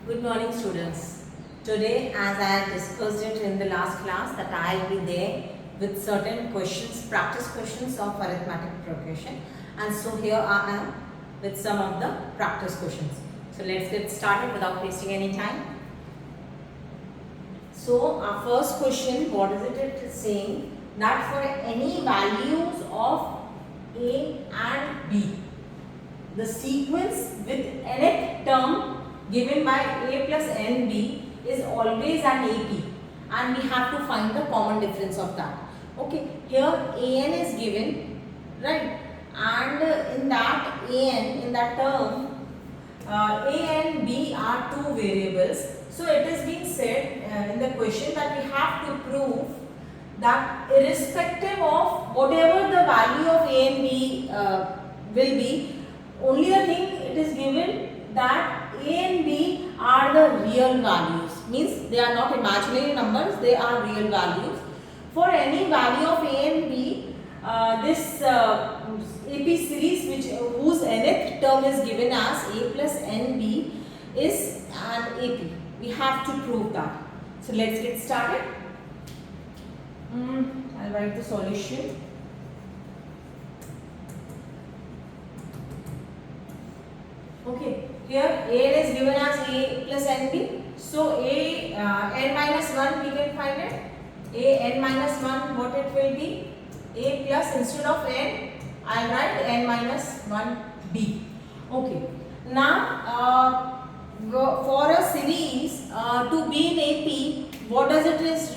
Good morning, students. Today, as I had discussed it in the last class, that I will be there with certain questions, practice questions of arithmetic progression. And so here I am with some of the practice questions. So let's get started without wasting any time. So our first question, what is it? It is saying that for any values of A and B, the sequence with nth term given by A plus NB is always an AP, and we have to find the common difference of that. Okay, here AN is given, right, and in that AN, in that term, A and B are two variables. So it is being said in the question that we have to prove that irrespective of whatever the value of A and B will be, only a thing it is given that A and B are the real values. Means they are not imaginary numbers, they are real values. For any value of A and B, this AP series whose nth term is given as A plus NB is an AP. We have to prove that. So let's get started. I'll write the solution. Okay, here A is given as A plus NB. So A n minus 1 we can find it. A n minus 1, what it will be? A plus, instead of n, I'll write n minus 1b. Okay. Now for a series to be in AP, what it is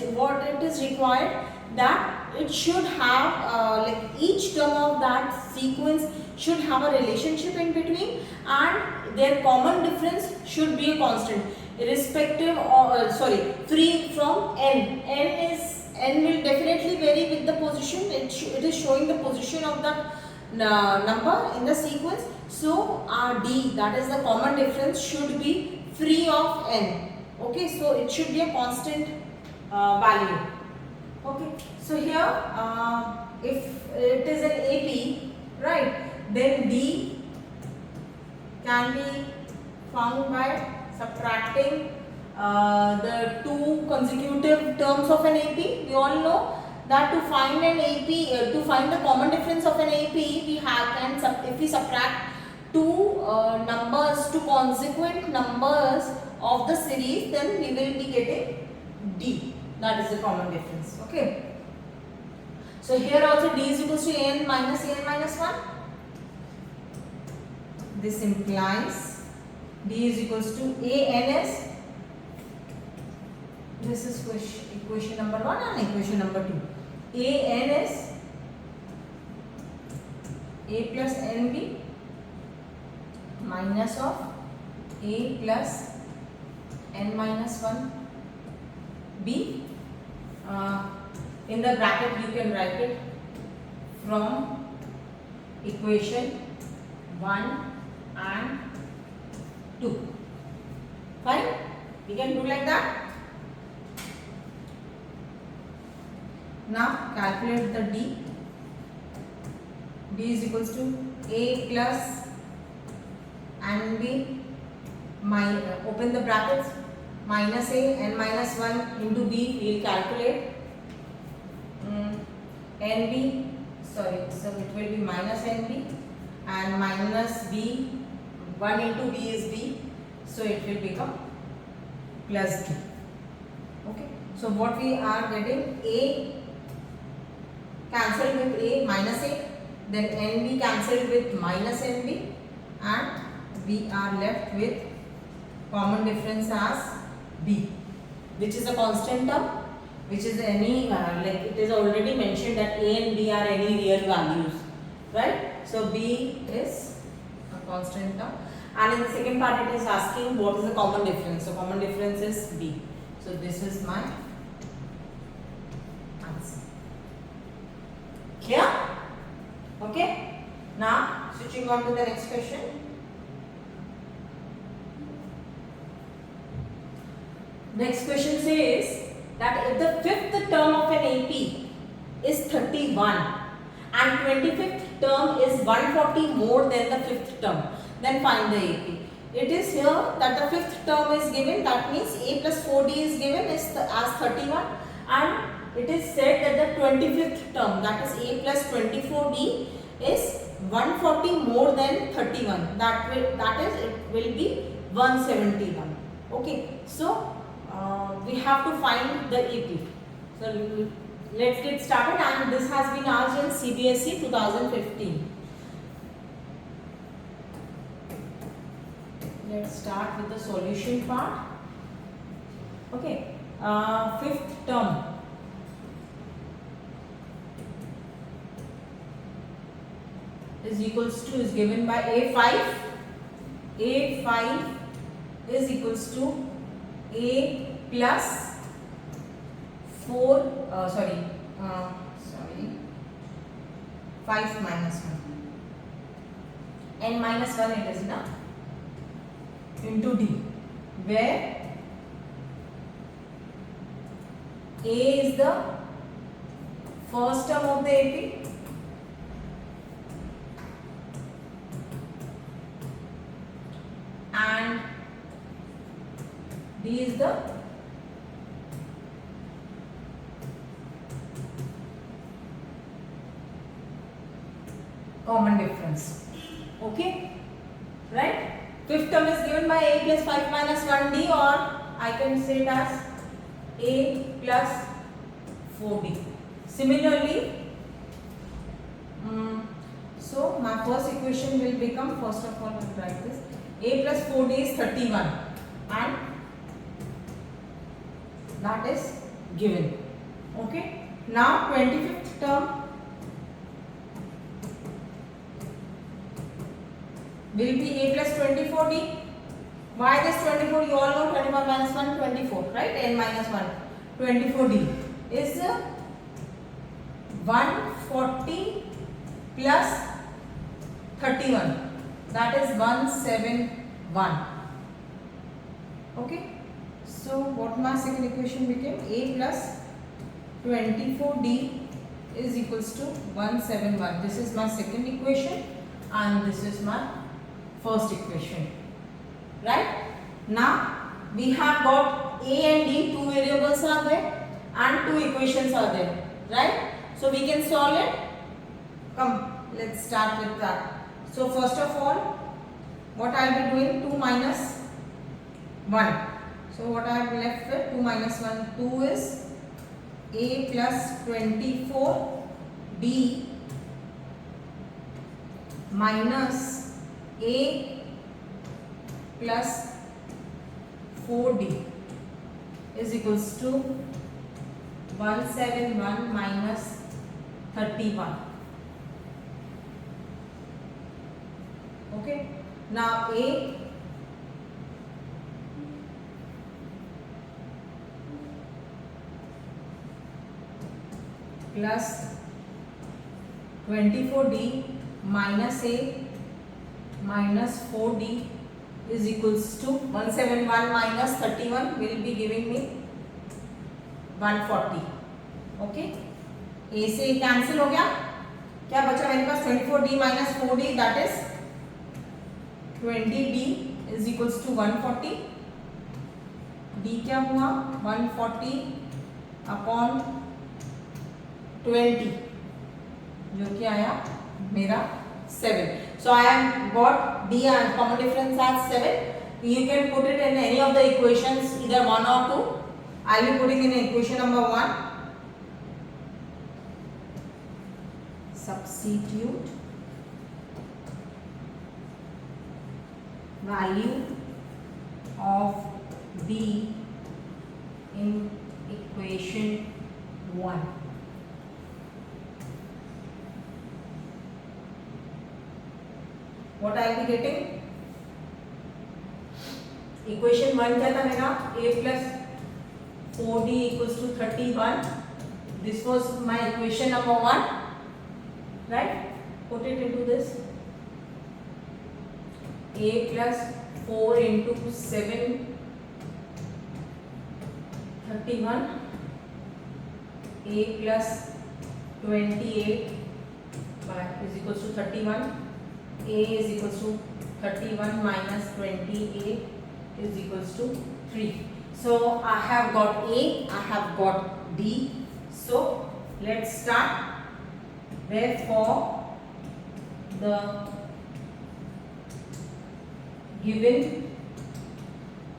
required, that it should have like each term of that sequence should have a relationship in between, and their common difference should be a constant, irrespective or free from n. N will definitely vary with the position. It is showing the position of that number in the sequence. So our D, that is the common difference, should be free of n. Okay, so it should be a constant value. Okay, so here if it is an AP, right, then D can be found by subtracting the two consecutive terms of an AP. We all know that to find an AP, to find the common difference of an AP, if we subtract two consequent numbers of the series, then we will be getting D. That is the common difference. Okay. So here also D is equals to an minus 1. This implies D is equals to ANS. This is equation number 1 and equation number 2. ANS A plus NB minus of A plus n minus 1 B. In the bracket you can write it from equation 1 and 2. Fine? We can do like that. Now calculate the D. D is equals to A plus and B open the brackets, minus A and minus 1 into B. We will calculate NB, so it will be minus NB and minus B. 1 into B is B, so it will become plus D. Okay, so what we are getting, A cancelled with A, minus A, then NB cancelled with minus NB, and we are left with common difference as B, which is a constant term, which is any like it is already mentioned that A and B are any real values, right? So B is a constant term, and in the second part it is asking what is the common difference. So common difference is B. So this is my answer. Clear? Okay. Now switching on to the next question. Next question says that if the fifth term of an AP is 31 and 25th term is 140 more than the fifth term, then find the AP. it is here that the fifth term is given, that means a plus 4d is given as 31, and it is said that the 25th term, that is a plus 24d, is 140 more than 31, that is it will be 171. Okay, so we have to find the AP. So let's get started, and this has been asked in CBSE 2015. Let's start with the solution part. Okay, fifth term. Is equals to is given by A5. A5 is equals to A plus 5 minus 1. N minus 1 it is now into D, where A is the first term of the AP, and D is the common difference. Okay, right? Fifth term is given by A plus 5 minus 1D, or I can say it as A plus 4D. Similarly, so my first equation will become, first of all I will write this, A plus 4D is 31, and that is given. Okay, now 25th term will be A plus 24D. Why this 24? You all know 21 minus 1, 24, right? N minus 1, 24D is 140 plus 31, that is 171. Okay, so what my second equation became? A plus 24D is equals to 171. This is my second equation, and this is my first equation. Right? Now we have got A and D, two variables are there and two equations are there. Right? So we can solve it. Come, let's start with that. So first of all, what I will be doing? 2 minus 1. So what I have left with? 2 minus 1. 2 is A plus 24D minus A plus 4D is equals to 171 minus 31. Okay, now A plus 24D minus A minus 4D is equals to 171 minus 31 will be giving me 140. Okay, A से cancel हो गया, क्या बचा मेरे पास? 24D minus 4D, that is 20D is equals to 140. D क्या हुआ? 140 upon 20, जो कि आया मेरा 7. So I have got D and common difference as 7. You can put it in any of the equations, either 1 or 2. I will be putting in equation number 1. Substitute value of D in equation 1. What I will be getting? Equation 1 क्या था मेरा? A plus 4D equals to 31. This was my equation number 1. Right? Put it into this. A plus 4 into 7, 31. A plus 28 is equals to 31. A is equals to 31 minus 28 is equals to 3. So I have got A, I have got D. So let's start. Therefore, the given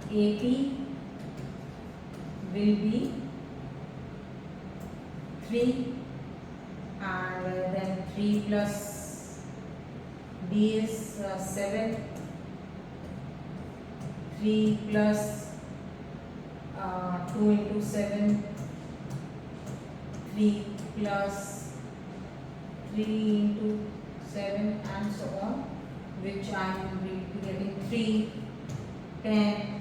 AP will be 3 and then 3 plus D is 7, 3 plus 2 into 7, 3 plus 3 into 7 and so on, which I am getting 3, 10,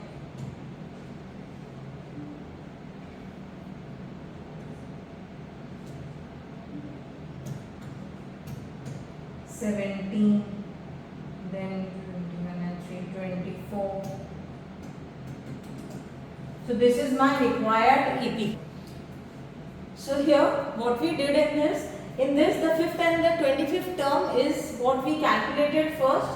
17, then 21 and 3, 24. So this is my required EP. So here what we did in this the fifth and the 25th term is what we calculated first.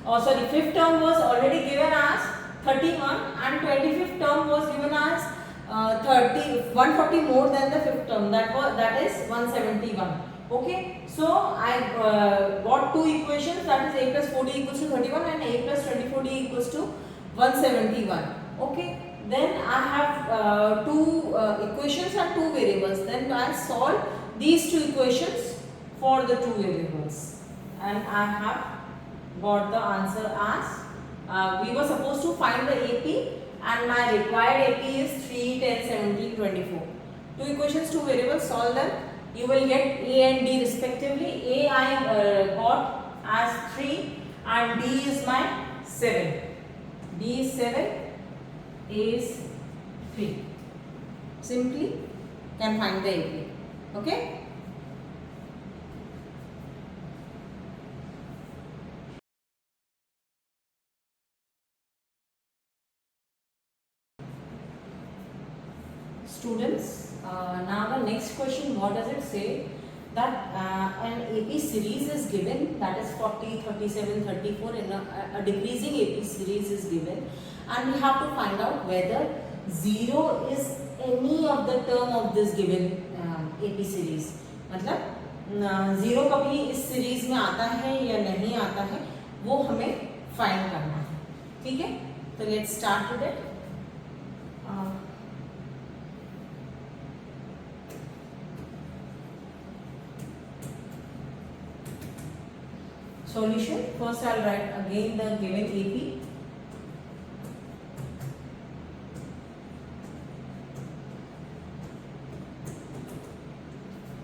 Sorry, fifth term was already given as 31 and 25th term was given as 140 more than the fifth term, that is 171. Okay, so I got two equations, that is a plus 40 equals to 31 and a plus 24d equals to 171. Okay, then I have two equations and two variables. Then I solve these two equations for the two variables and I have got the answer as we were supposed to find the AP and my required AP is 3, 10, 17, 24. Two equations, two variables, solve them. You will get A and D respectively. A I got as 3 and D is my 7. D is 7, A is 3. Simply can find the AP. Okay? Students, now the next question, what does it say? That an AP series is given, that is 40, 37, 34, in a decreasing AP series is given, and we have to find out whether 0 is any of the term of this given AP series. मतलब 0 कभी इस series में आता है या नहीं आता है वो हमें फाइंड करना है. ठीक है, तो let's start with it. Solution. First I will write again the given AP.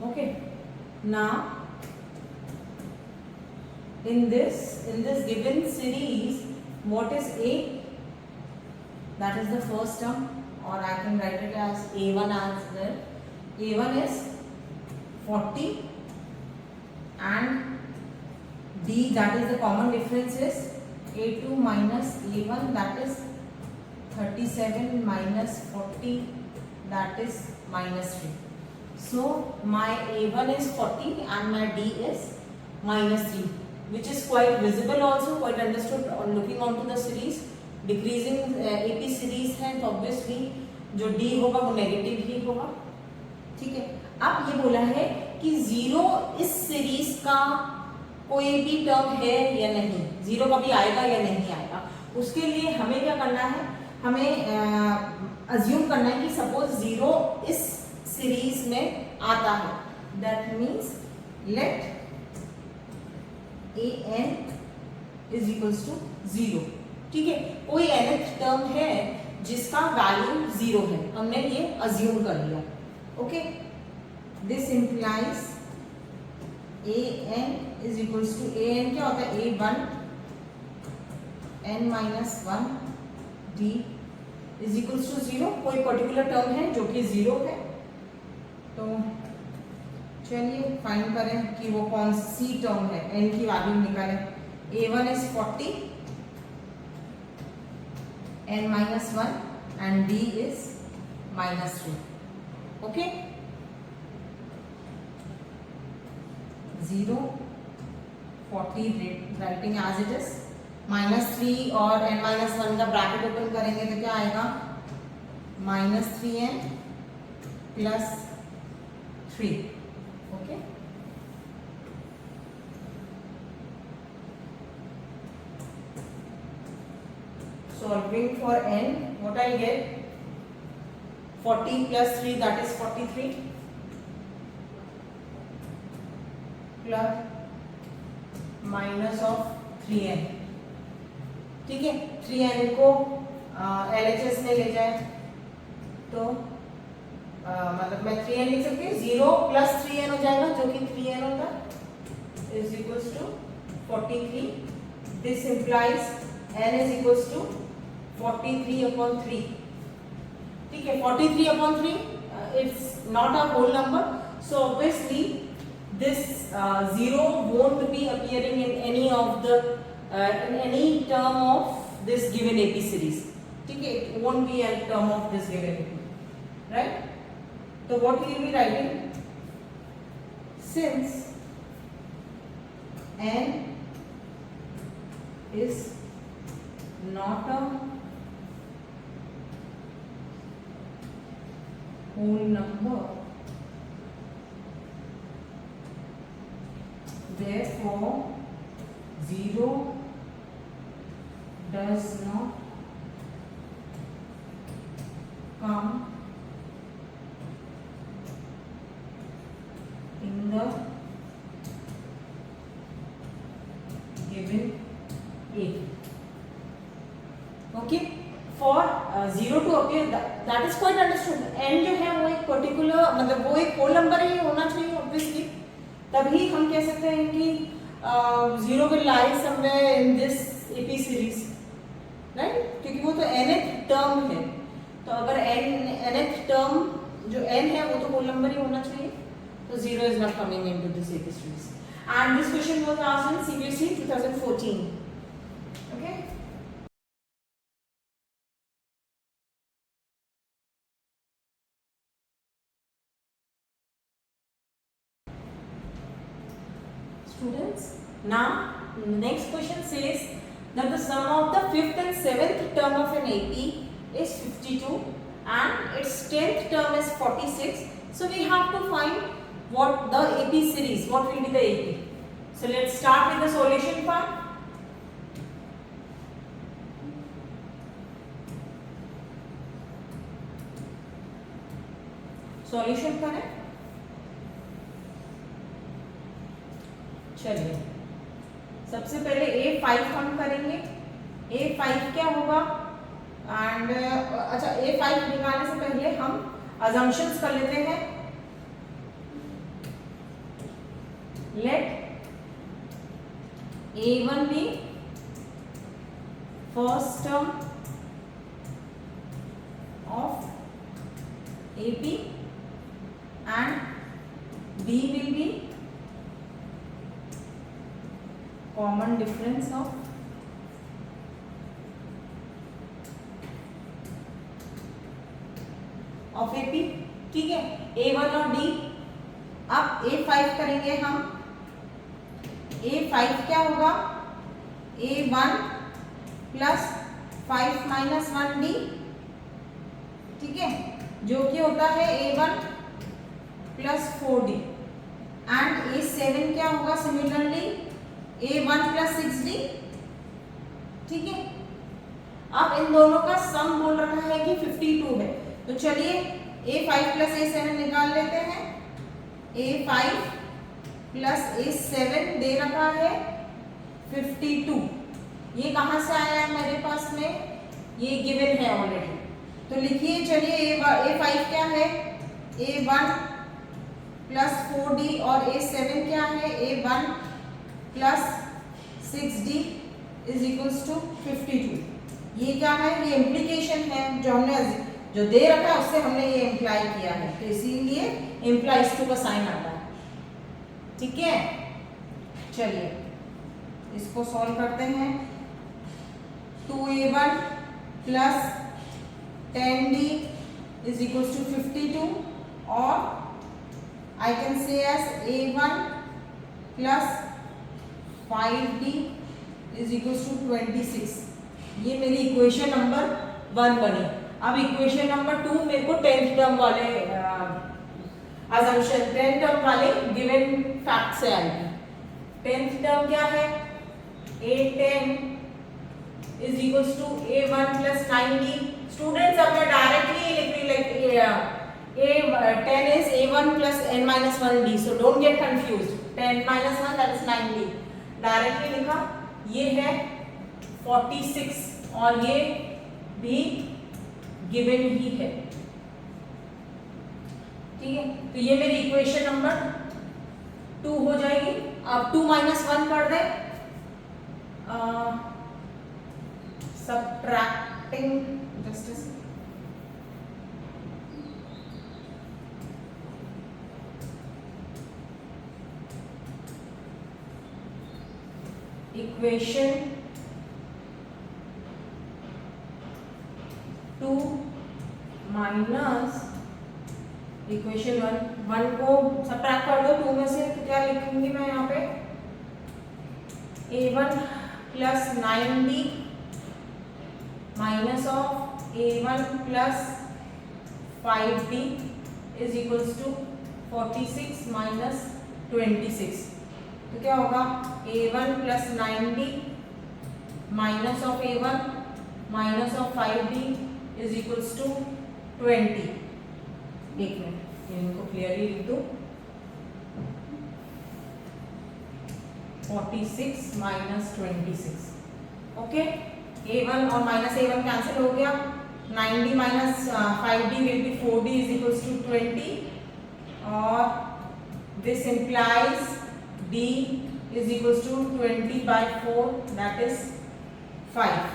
Okay. Now in this given series, what is A? That is the first term, or I can write it as A1 as well. A1 is 40 and D, that is the common difference, is A2 minus A1, that is 37 minus 40, that is minus 3. So my A1 is 40 and my D is minus 3, which is quite visible also, quite understood on looking onto the series. Decreasing AP series है तो obviously जो D होगा वो negative ही होगा. ठीक है, अब ये बोला है कि 0 इस सीरीज का कोई भी टर्म है या नहीं, 0 कभी आएगा या नहीं आएगा. उसके लिए हमें क्या करना है, हमें अज्यूम करना है कि सपोज 0 इस सीरीज में आता है. That means let an is equals to 0. ठीक है, कोई nth टर्म है जिसका वैल्यू 0 है, हमने ये अज्यूम कर लिया. Okay, this implies an is equals to an क्या होता है, a1 n minus 1 d is equals to 0. कोई पर्टिकुलर टर्म है जो कि 0 है, तो चलिए फाइंड करें कि वो कौन सी टर्म है, n की वैल्यू निकालें. a1 is 40, n minus 1 and d is minus 2. Okay, 0, 40 writing as it is, -3 और n-1 का ब्रैकेट ओपन करेंगे तो क्या आएगा, -3n + 3. Okay, solving for n, what I get, 40 + 3, that is 43, plus minus of 3n. ठीक है, 3n को LHS में ले जाए तो मतलब मैं 3n लिख सकती हूँ, 0 + 3n हो जाएगा जो कि 3n होगा, is equals to 43. This implies n is equals to 43/3. ठीक है, 43/3 it's not a whole number, so obviously this 0 won't be appearing in any of the in any term of this given AP series. ठीक है, it won't be a term of this given AP, right? So what we will be writing, since n is not a whole number, therefore 0 does not come in the given A. Okay, for 0 to appear, that is quite understood. n जो है वो एक particular मतलब वो एक whole number ही होना चाहिए obviously, तभी हम कह सकते हैं कि 0 will lie somewhere in this AP series, right? क्योंकि वो तो nth टर्म है, तो अगर nth टर्म जो n है वो तो होल नंबर ही होना चाहिए, तो 0 is not coming into this AP series. And this question was asked in CBSE 2014. Okay. Students, now next question says that the sum of the 5th and 7th term of an AP is 52 and its 10th term is 46. So we have to find what the AP series, what will be the AP. So let's start with the solution part. Solution करें, चलिए सबसे पहले A5 हम करेंगे. A5 क्या होगा, and अच्छा A5 निकालने से पहले हम assumptions कर लेते हैं. Let A1 be first term of AP and B will be common difference of AP. ठीक है, A1 और D. अब A5 करेंगे हम. A5 क्या होगा, A1 + 5 - 1D, ठीक है, जो कि होता है A1 + 4D. एंड A7 क्या होगा, सिमिलरली A1 + 6D. ठीक है, अब इन दोनों का सम बोल रहा है कि 52 है, तो चलिए A5 + A7 निकाल लेते हैं. A5 + A7 दे रखा है 52. ये कहाँ से आया है मेरे पास में, ये गिवन है ऑलरेडी, तो लिखिए. चलिए A5 क्या है, A1 + 4D और A7 क्या है, A1 + 6D = 52. ये क्या है, ये इम्प्लीकेशन है जो हमने जो दे रखा है उससे हमने ये इम्प्लाई किया है, तो इसीलिए इम्प्लाइज टू का साइन आता है. ठीक है, चलिए इसको सॉल्व करते हैं. 2A1 + 10D = 52, और I can say as A1 + 5D is equals to 26। ये मेरी इक्वेशन नंबर 1 बनी। अब इक्वेशन नंबर 2 मेरे को 10th टर्म वाले assumption 10th टर्म वाले गिवन फैक्ट से आएगी। 10th टर्म क्या है? a10 is equals to a1 plus 9d। Students अब मैं डायरेक्टली लिख रही like a10 is a1 plus n minus 1d, so don't get confused। 10 minus 1 that is 9d directly लिखा। ये है 46 और ये भी गिवन ही है, ठीक है। तो ये मेरी इक्वेशन नंबर 2 हो जाएगी। अब 2 minus 1 कर दे, subtracting just a equation 2 minus equation 1 को सबट्रैक्ट कर दो। 2 में से तो क्या लिखूंगी मैं यहाँ पे? a1 plus 9d minus of a1 plus 5d is equals to 46 minus 26। तो क्या होगा? a1 plus 9d minus of a1 minus of 5d is equals to 20। एक मिनट इनको क्लियरली लिख दो। 46 माइनस 26, ओके। a1 और माइनस a1 कैंसिल हो गया। 9d minus 5d will be 4d is equals to 20 और this implies d is equals to 20 by 4 that is 5।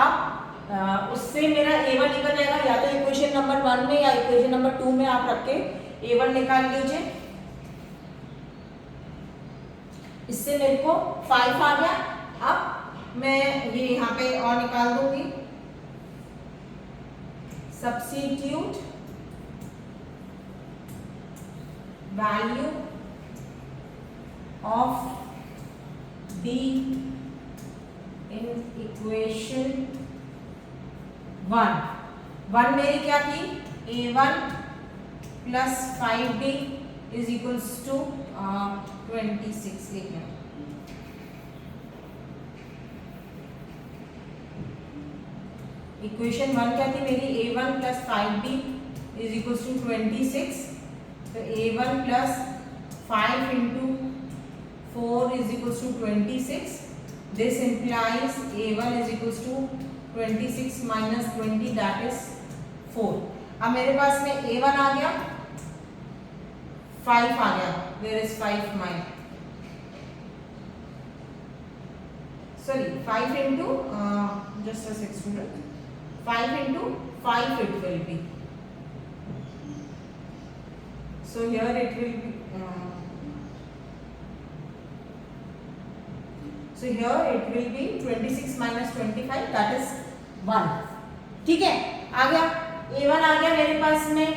अब उससे मेरा a1 निकल जाएगा, या तो इक्वेशन नंबर 1 में या इक्वेशन नंबर 2 में आप रख के a1 निकाल लीजिए। इससे मेरे को 5 आ गया। अब मैं ये यहाँ पे और निकाल दूंगी। Substitute value of d in equation 1 मेरी क्या थी? a1 plus 5d is equals to 26। एक मिनट, इक्वेशन 1 क्या थी मेरी? a1 plus 5d is equals to 26। तो a1 plus 5 into 4 is equals to 26। This implies a1 is equals to 26 minus 20 that is 4। अब मेरे पास में a1 आ गया, 5 आ गया। Where is 5 mine? Sorry, 5 into just a sec student, 5 into 5 it will be। So here it will be so here it will be 26 minus 25 that is 1। ठीक है, आ गया a1 आ गया मेरे पास में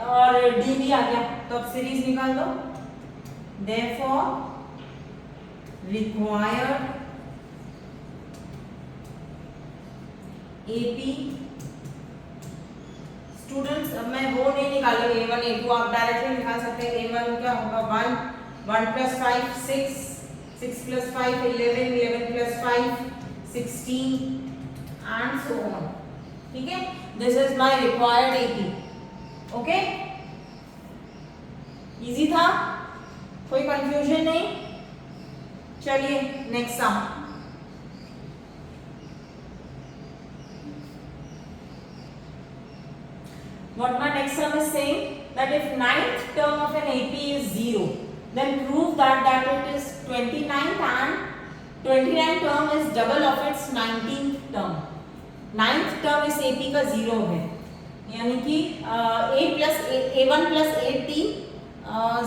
और d भी आ गया। तो अब सीरीज निकाल दो। therefore required AP स्टूडेंट्स, अब मैं वो नहीं निकालूंगी a1 a2, आप डायरेक्टली निकाल सकते हैं। a1 क्या होगा? 1 plus 5 6 6 plus 5 11 11 plus 5 16 and so on। ठीक है, this is my required AP। Okay, easy था, कोई कंफ्यूजन नहीं। चलिए next sum. What my next sum is saying that if 9th term of an AP is 0, then prove that it is 29th and 29th term is double of its 19th term। 9th term इस AP का 0 है, यानी कि a1 plus 8t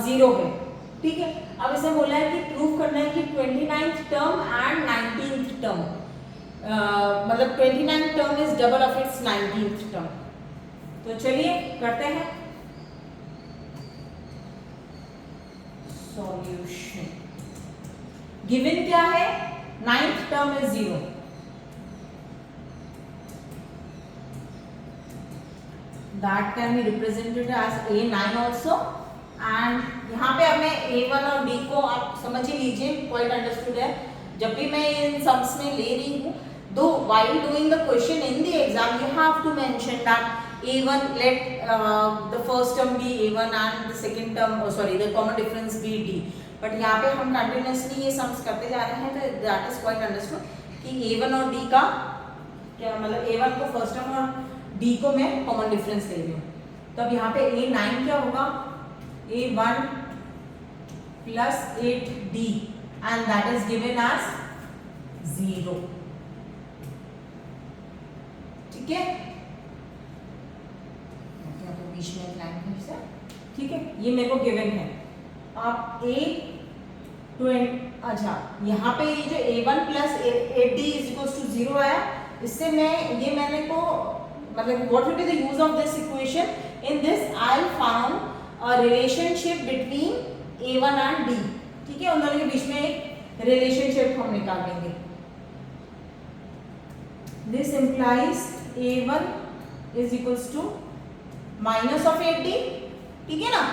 0 है। ठीक है, अब इसे बोला है कि प्रूव करना है कि 29th term and 19th term मतलब 29th term is double of its 19th term। तो चलिए करते हैं सॉल्यूशन। गिवन क्या है? Ninth term is 0, that can be represented as A9 also. And यहाँ पे अब मैं A1 और D को आप समझ ही लीजिए, क्वाइट अंडरस्टूड है। जब भी मैं इन सम्स में ले रही हूँ, दो while doing the question in the exam you have to mention that A1 let the first term be A1 and the second term, the common difference be D, but यहाँ पे हम कंटिन्यूसली ये sums करते जा रहे हैं, तो that is quite understood कि A1 और D का क्या मतलब, A1 को फर्स्ट टर्म और D को मैं कॉमन डिफरेंस ले रही हूँ। तो अब यहाँ पे A9 क्या होगा, A1 plus 8D and that is given as 0, ठीक है। तो बीच में एक लाइन फिर से, ठीक है, ये मेरे को गिवन है। आप अच्छा यहाँ पे ये जो A1 plus 8D is equals to 0 आया, इससे मैं ये मैंने को मतलब what will be the use of this equation, in this I found a relationship between A1 and D, ठीक है, उन दोनों के बीच में एक रिलेशनशिप हम निकाल लेंगे। This implies A1 is equals to minus of 8D, ठीक है ना।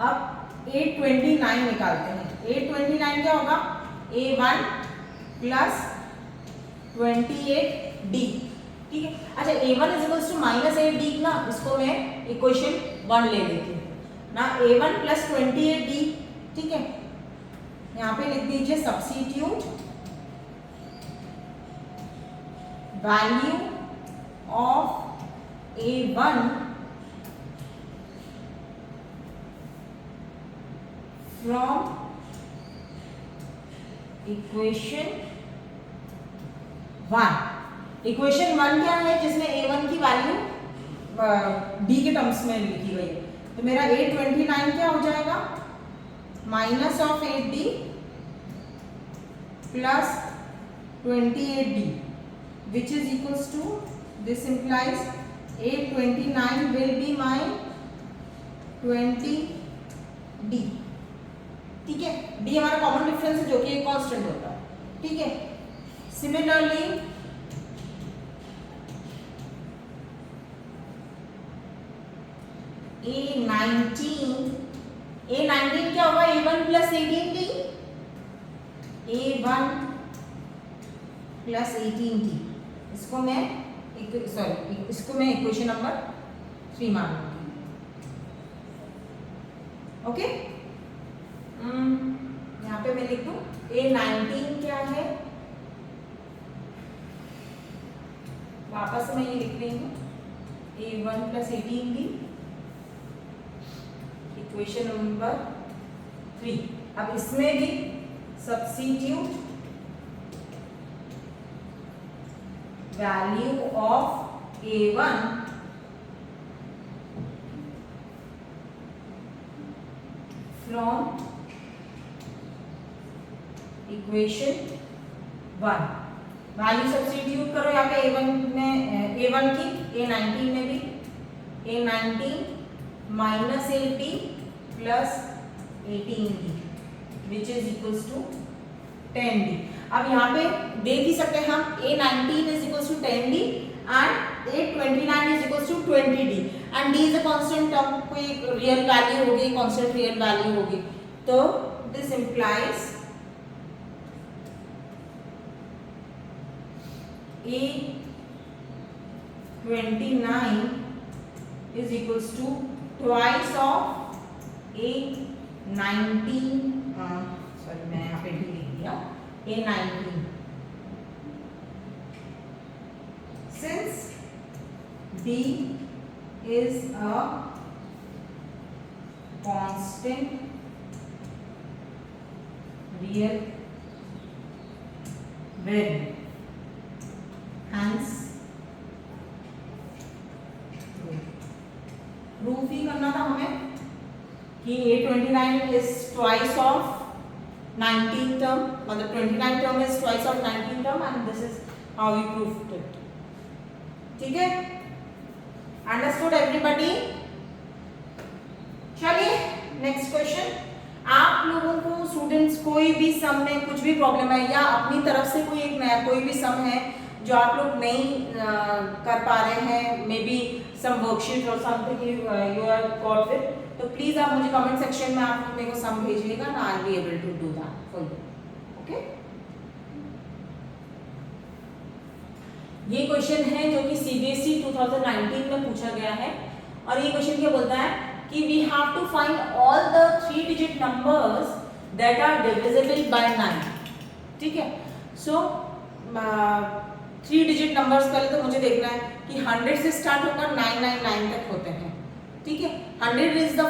अब 829 निकालते हैं। 829 क्या होगा, A1 प्लस 28D, ठीक है। अच्छा A1 is equals to minus 8D ना, इसको मैं इक्वेशन 1 ले लेती हूँ ना, A1 प्लस 28D, ठीक है। यहाँ पे लिख दीजिए substitute value of A1 from equation 1। Equation 1 क्या है, जिसमें A1 की वैल्यू D के टर्म्स में लिखी गई है। तो मेरा 829 क्या हो जाएगा, minus of 8D plus 28D, which is equals to, this implies 829 will be my 20D, ठीक है। D हमारा कॉमन डिफरेंस है जो कि एक कांस्टेंट होता है, ठीक है। सिमिलरली A19 क्या होगा, A1 plus 18D, A1 plus 18D, इसको मैं इक्वेशन नंबर 3 मानूंगी, ओके। यहाँ पे मैं लिख दूं A19 क्या है, वापस मैं ये लिख रही हूँ A1 plus 18D, equation number 3। अब इसमें भी substitute value of A1 from equation 1, value substitute करो यहाँ पे A1 में, A1 की, A19 में भी, A19 minus 8D plus 18D which is equals to 10D। अब यहाँ पे देख ही सकते हैं हम A19 is equals to 10D and A29 is equals to 20D and D is a constant term, कोई रियल वैल्यू होगी, कांस्टेंट रियल वैल्यू होगी, तो this implies A29 is equals to twice of A19, sorry मैं यहाँ पे भी लिख दिया A19, since D is a constant real value, hence proof ही करना था हमें कि A29 is twice of 19 term, मतलब 29 term is twice of 19 term and this is how we proved it, ठीक है। Understood everybody. चलिए नेक्स्ट क्वेश्चन, आप लोगों को स्टूडेंट्स कोई भी सम में कुछ भी प्रॉब्लम है या अपनी तरफ से कोई एक नया कोई भी सम है जो आप लोग नहीं कर पा रहे हैं, मे बी सम वर्कशीट और something you are got with, तो प्लीज आप मुझे कमेंट सेक्शन में आप मेरे को सम भेजिएगा ना, I be able to do that for you. Okay, ये क्वेश्चन है जो कि सीबीएसई 2019 में पूछा गया है और ये क्वेश्चन क्या बोलता है कि we have to find all the 3 digit numbers that are divisible by 9। ठीक है, सो 3 डिजिट नंबर्स पहले तो मुझे देखना है कि 100 से स्टार्ट होकर 999 तक होते हैं। ठीक है, 100 is the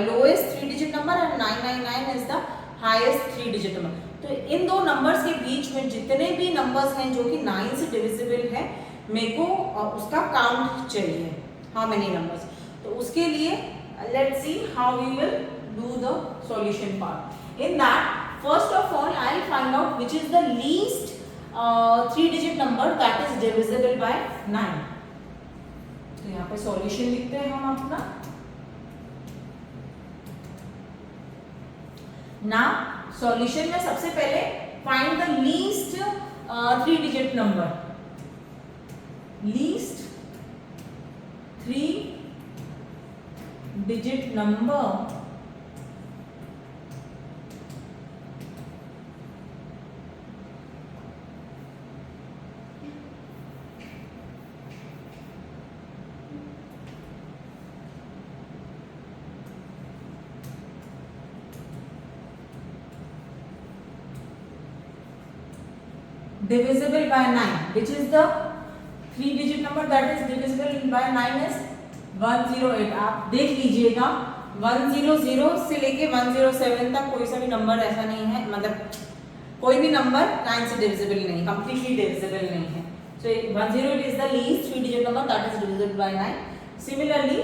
lowest 3 digit number and 999 is the highest 3 digit number. तो इन दो नंबर्स के बीच में जितने भी नंबर्स हैं जो कि 9 से डिविजिबल है, मेरे को उसका काउंट चाहिए, हाउ मेनी नंबर्स। तो उसके लिए let's see how we will do the solution part. In that first of all I will find out which is the least 3 digit number that is divisible by 9। तो यहाँ पे solution लिखते हैं हम अपना। ना सॉल्यूशन में सबसे पहले find the least 3 digit number, least 3 digit number divisible by 9, which is the 3 digit number that is divisible by 9 is 108। आप देख लीजिएगा 100 से लेके 107 तक कोई सा भी नंबर ऐसा नहीं है, मतलब कोई भी नंबर 9 से डिविजिबल नहीं, कंप्लीटली डिविजिबल नहीं है। So 108 is the least 3 digit number that is divisible by 9। Similarly,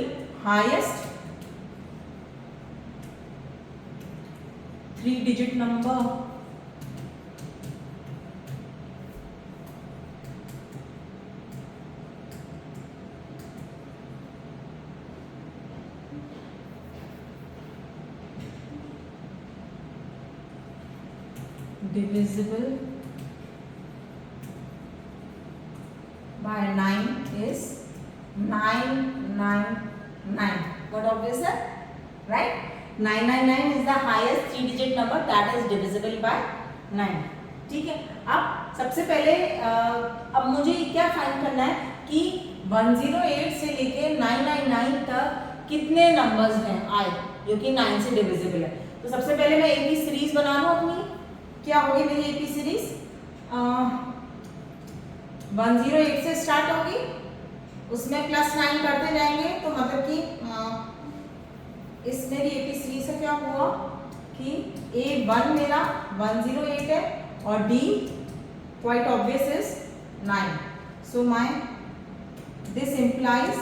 highest 3 digit number divisible by 9 is 999। What obvious है, right? 999 is the highest 3 digit number that is divisible by 9। ठीक है, अब सबसे पहले अब मुझे क्या फाइंड करना है कि 108 से लेके 999 तक कितने नंबर्स हैं आए जो कि 9 से डिविजिबल है। तो सबसे पहले मैं एक ही सीरीज बना लूं अपनी। क्या होगी मेरी एपी सीरीज? 108 से स्टार्ट होगी, उसमें +9 करते जाएंगे, तो मतलब कि इस मेरी एपी सीरीज से क्या हुआ कि A1 मेरा 108 है और D quite obvious is 9। So my this implies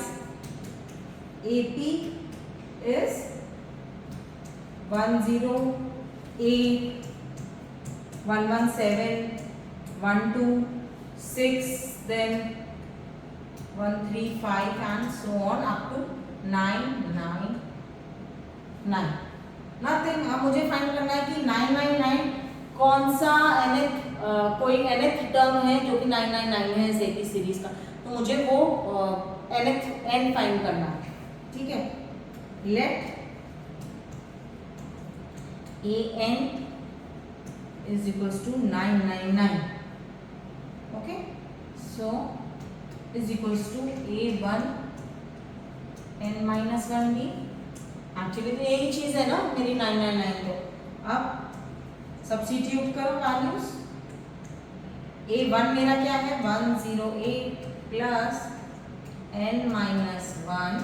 AP is 108 117 126 then 135 and so on up to 999। Nothing. अब मुझे फाइंड करना है कि 999 कौन सा nth कोई nth टर्म है जो कि 999 है इस एपी सीरीज का, तो मुझे वो nth n फाइंड करना है। ठीक है, late an is equals to 999। okay, so is equals to A1 n minus 1 b। Actually तो यही चीज है ना मेरी 999। तो अब सब्स्टिट्यूट करो वैल्यूज। A1 मेरा क्या है 108 plus n minus 1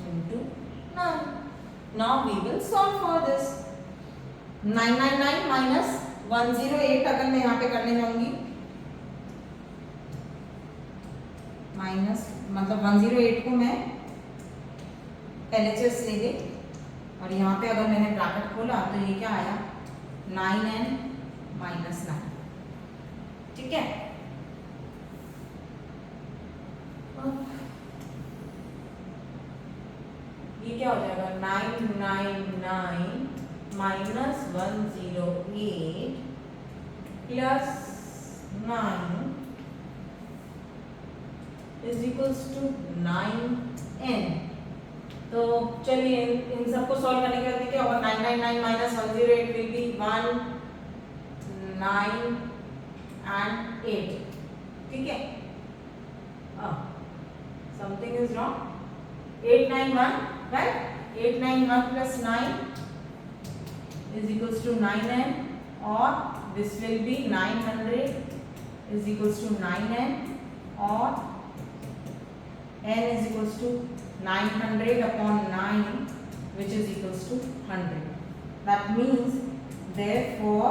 into 9। now we will solve for this। 999 minus 108 अगर मैं यहाँ पे करने जाऊंगी, माइनस मतलब 108 को मैं LHS ले गई और यहाँ पे अगर मैंने ब्रैकेट खोला तो ये क्या आया 9n minus 9। ठीक है, ये क्या हो जाएगा 999 minus 108 plus 9 is equals to 9n। तो चलिए इन सबको सॉल्व करने के बाद क्या होगा, 999 minus 108 will be 1 9 and 8। ठीक है, something is wrong, 891 right, 891 plus 9 is equals to 9n, or this will be 900 is equals to 9n, or n is equals to 900 upon 9 which is equals to 100। That means therefore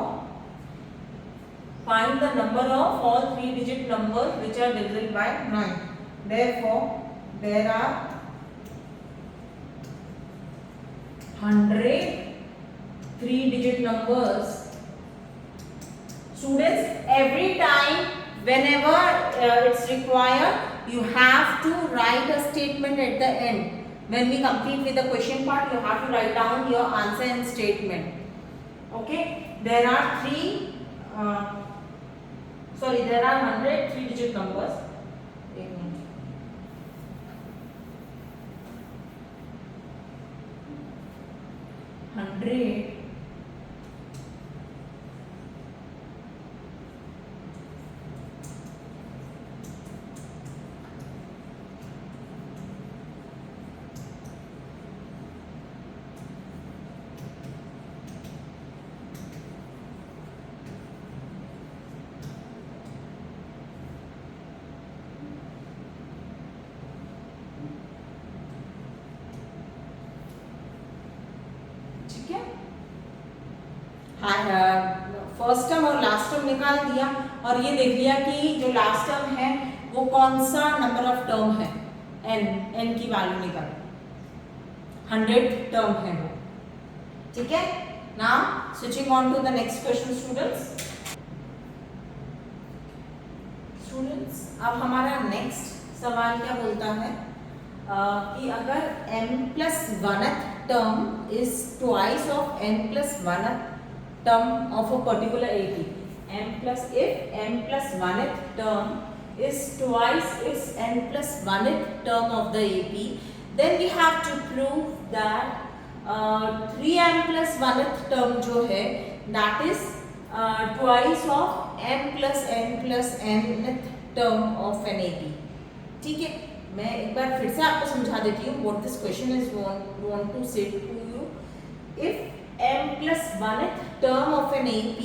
find the number of all 3-digit numbers which are divisible by 9। Therefore there are 100 3-digit numbers। Students, every time whenever it's required, you have to write a statement at the end. When we complete with the question part, you have to write down your answer and statement। Okay, there are 100 3-digit numbers। 100 first term और last term निकाल दिया, और ये देख लिया कि जो last term है वो कौन सा नंबर ऑफ टर्म है, n की वैल्यू निकाल, 100 टर्म है वो। ठीक है, now switching on to the next question students, अब हमारा नेक्स्ट सवाल क्या बोलता है कि अगर m+1th term is twice of n+1th term of a particular AP, if m+1th term is twice its n+1th term of the AP, then we have to prove that 3m+1th term जो है that is twice of m+n+nth term of an AP। ठीक है, मैं एक बार फिर से आपको समझा देती हूँ what this question is want to say to you। If m+1th term of an AP,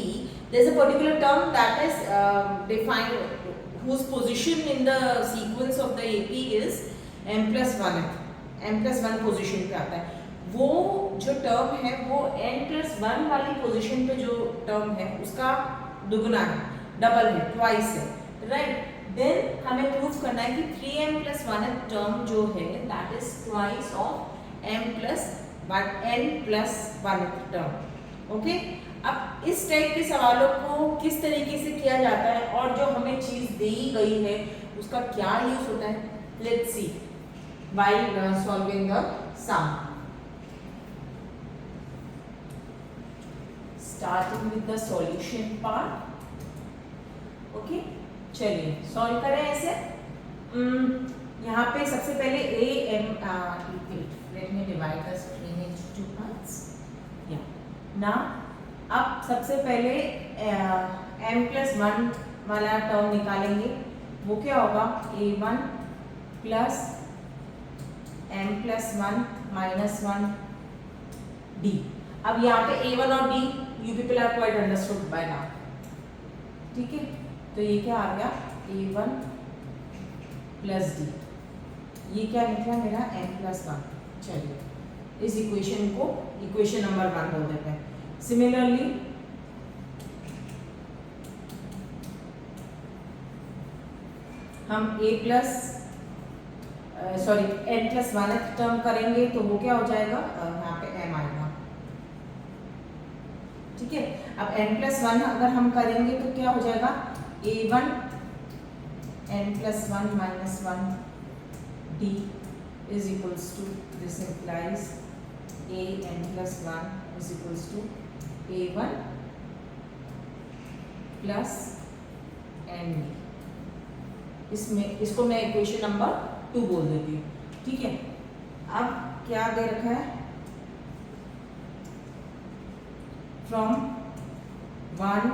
there is a particular term that is defined whose position in the sequence of the AP is m+1 position पे आता है। वो जो term है वो n+1 वाली position पे जो टर्म है उसका दुगना है, डबल है, ट्वाइस है, राइट। देन हमें प्रूव करना है कि 3m+1th टर्म जो है that is twice of n+1th term. Okay, अब इस टाइप के सवालों को किस तरीके से किया जाता है और जो हमें चीज दी गई है उसका क्या यूज होता है, let's see while solving the sum. Starting with the solution part. Okay, चलिए सॉल्व करें ऐसे। यहाँ पे सबसे पहले let me divide the screen into 2 parts। Yeah, now अब सबसे पहले m+1 वाला टर्म निकालेंगे, वो क्या होगा a1 plus m+1 minus 1 d। अब यहाँ पे a1 और d you people are quite understood by now। ठीक है, तो ये क्या आ गया a1 प्लस d, ये क्या निकला मेरा m+1। चलिए इस इक्वेशन को इक्वेशन नंबर 1 बोल देते हैं। सिमिलरली हम n+1th टर्म करेंगे तो वो क्या हो जाएगा, यहाँ पे m आएगा। ठीक है, अब n+1 अगर हम करेंगे तो क्या हो जाएगा a1 n+1 minus 1 d is equals to, this implies a n+1 is equals to A1 plus ND। इसमें इसको मैं इक्वेशन नंबर 2 बोल देती हूँ, ठीक है। अब क्या दे रखा है, फ्रॉम 1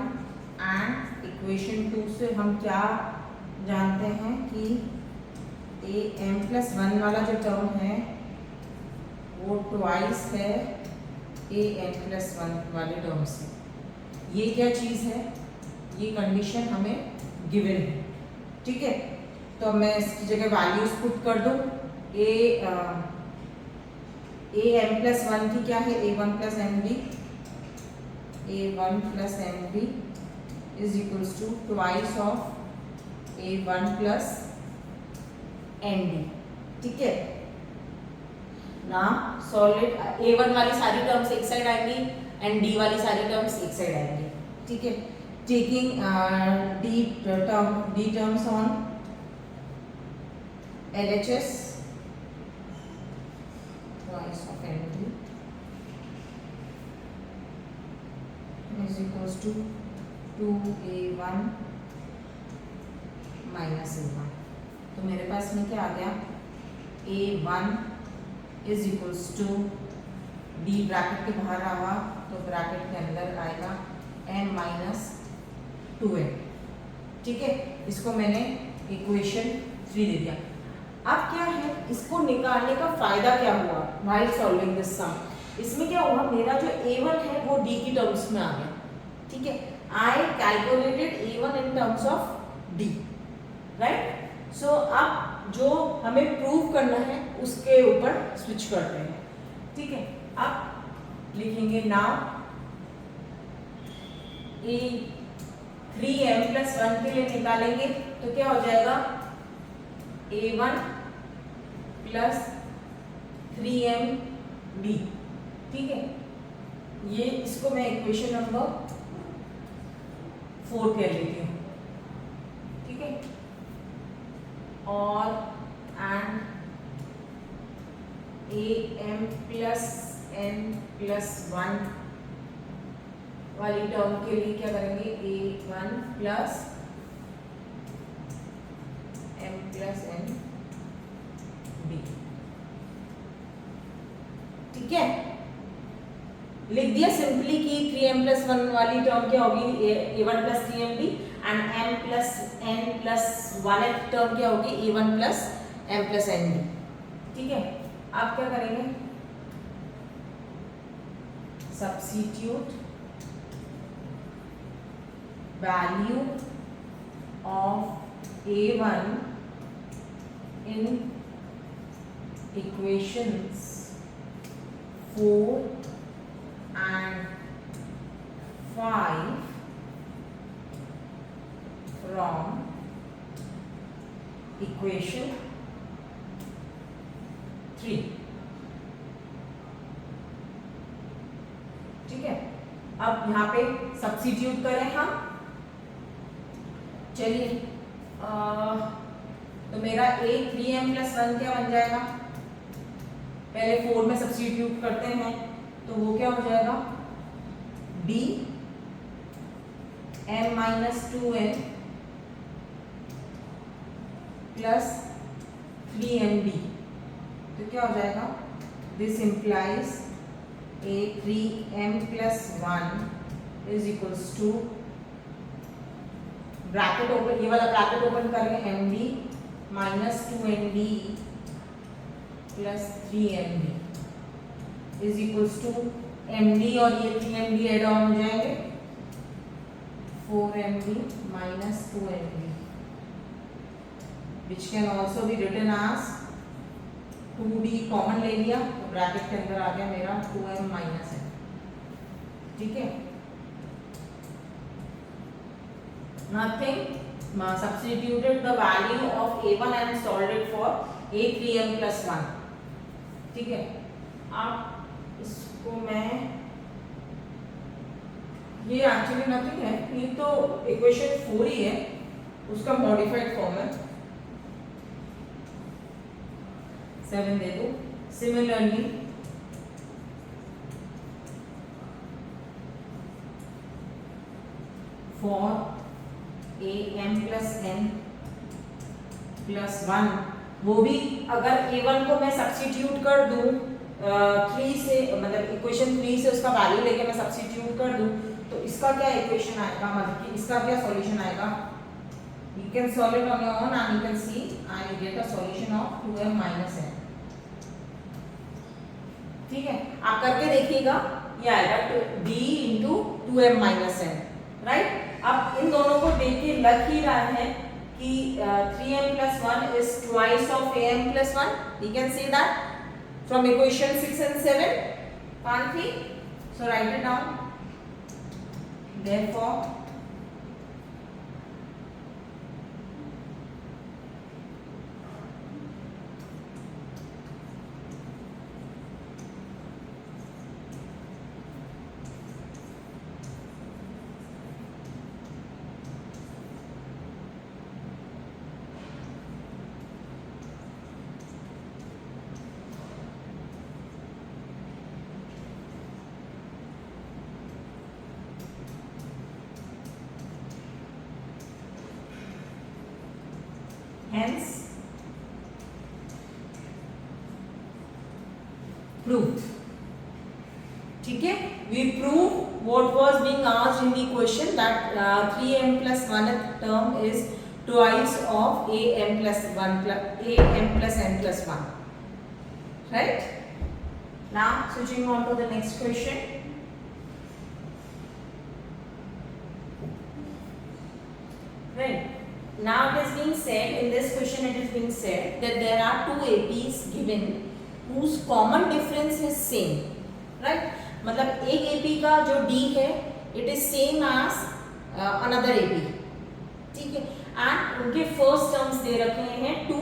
एंड इक्वेशन 2 से हम क्या जानते हैं कि am+1 वाला जो टर्म है वो ट्वाइस है am+1 वाले टर्म से। ये क्या चीज़ है, ये कंडीशन हमें गिवन है, ठीक है। तो मैं इसकी जगह वैल्यूज पुट कर दूँ। am+1 की क्या है, A1 plus MD, A1 plus MD is equals to twice of A1 plus ND, ठीक है ना। सॉलिड A1 वाली सारी टर्म्स एक साइड आएंगी एंड D वाली सारी टर्म्स एक साइड आएंगी, ठीक है। Taking D terms on LHS, twice of ND is equals to 2A1 minus A1। तो मेरे पास में क्या आ गया, A1 is equals to D bracket के बाहर आवा तो ब्रैकेट के अंदर आएगा m-2n, ठीक है। इसको मैंने इक्वेशन 3 दे दिया। अब क्या है, इसको निकालने का फायदा क्या हुआ व्हाइल सॉल्विंग दिस सम। इसमें क्या हुआ, मेरा जो A1 है वो D की टर्म्स में आ गया, ठीक है। I calculated A1 in terms of D, right. So अब जो हमें प्रूव करना है उसके ऊपर स्विच करते हैं, ठीक है। अब लिखेंगे नाउ A3m+1 के लिए निकालेंगे तो क्या हो जाएगा, A1 प्लस 3mD, ठीक है। ये इसको मैं इक्वेशन नंबर 4 कह लेती हूँ, ठीक है। और एंड am+n+1 वाली टर्म के लिए क्या करेंगे, A1 प्लस m+n D, ठीक है। लिख दिया सिंपली कि 3m+1 वाली टर्म क्या होगी, A1 plus 3mD and m+n+1 term क्या होगी, A1 प्लस m+nD, ठीक है। आप क्या करेंगे, substitute value of A1 in equations 4 and 5 from equation 3, ठीक है। अब यहाँ पे सब्स्टिट्यूट करें हम, चलिए तो मेरा A3m+1 क्या बन जाएगा, पहले 4 में सब्स्टिट्यूट करते हैं तो वो क्या हो जाएगा, D m-2n प्लस 3mD, तो क्या हो जाएगा, this implies A3m+1 is equals to bracket open, ये वाला ब्रैकेट ओपन करेंगे MD minus 2ND plus 3MD is equals to MD और ये 3MD एड ऑन हो जाएंगे 4MD minus 2MD which can also be written as 2D common ले लिया तो ब्रैकेट के अंदर आ गया मेरा 2M माइनस है, ठीक है। Nothing, substituted the value of A1 and solved it for A3m+1, ठीक है। अब इसको मैं, ये एक्चुअली नथिंग है, ये तो इक्वेशन 4 ही है, उसका मॉडिफाइड फॉर्म है, 7 दे दो। Similarly for A M plus N plus 1, वो भी अगर a1 को मैं सब्स्टिट्यूट कर दूं 3 से, मतलब इक्वेशन 3 से उसका वैल्यू लेके मैं सब्स्टिट्यूट कर दूं, तो इसका क्या इक्वेशन आएगा, मतलब कि इसका क्या सॉल्यूशन आएगा. You can solve it on your own and you can see and you get a solution of 2m minus n. ठीक है, आप करके देखिएगा, ये आएगा d into 2m minus n, right. अब इन दोनों को देख के लग ही रहा है कि 3m plus 1 is twice of am plus 1. We can say that from equation 6 and 7, can't we? So write it down. Therefore hence proved. ठीक है, we prove what was being asked in the question, that 3m plus 1th term is twice of am plus 1 plus am plus n plus 1, right. Now switching on to the next question. Right. Now it is being said, in this question it is being said that there are two APs given whose common difference is same, right. मतलब एक AP का जो D है it is same as another AP, ठीक है, and उनके first terms दे रखे हैं 2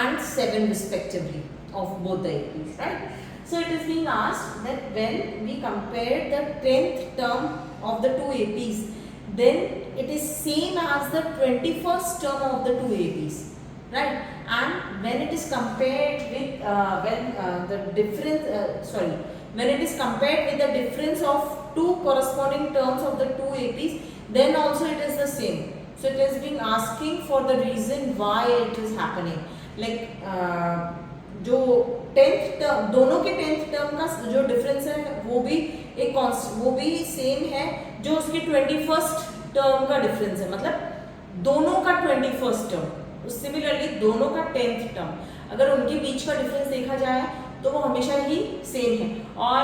and 7 respectively of both the APs, right. So it is being asked that when we compare the 10th term of the two APs, then it is same as the 21st term of the two APs, right. And when it is compared with when it is compared with the difference of two corresponding terms of the two APs, then also it is the same. So it is being asking for the reason why it is happening. Like जो 10th term, दोनों के 10th term का जो difference है वो भी एक वो भी सेम है जो उसके 21st टर्म का डिफरेंस है, मतलब दोनों का 21st टर्म. सिमिलरली दोनों का 10th टर्म, अगर उनके बीच का डिफरेंस देखा जाए तो वो हमेशा ही सेम है. और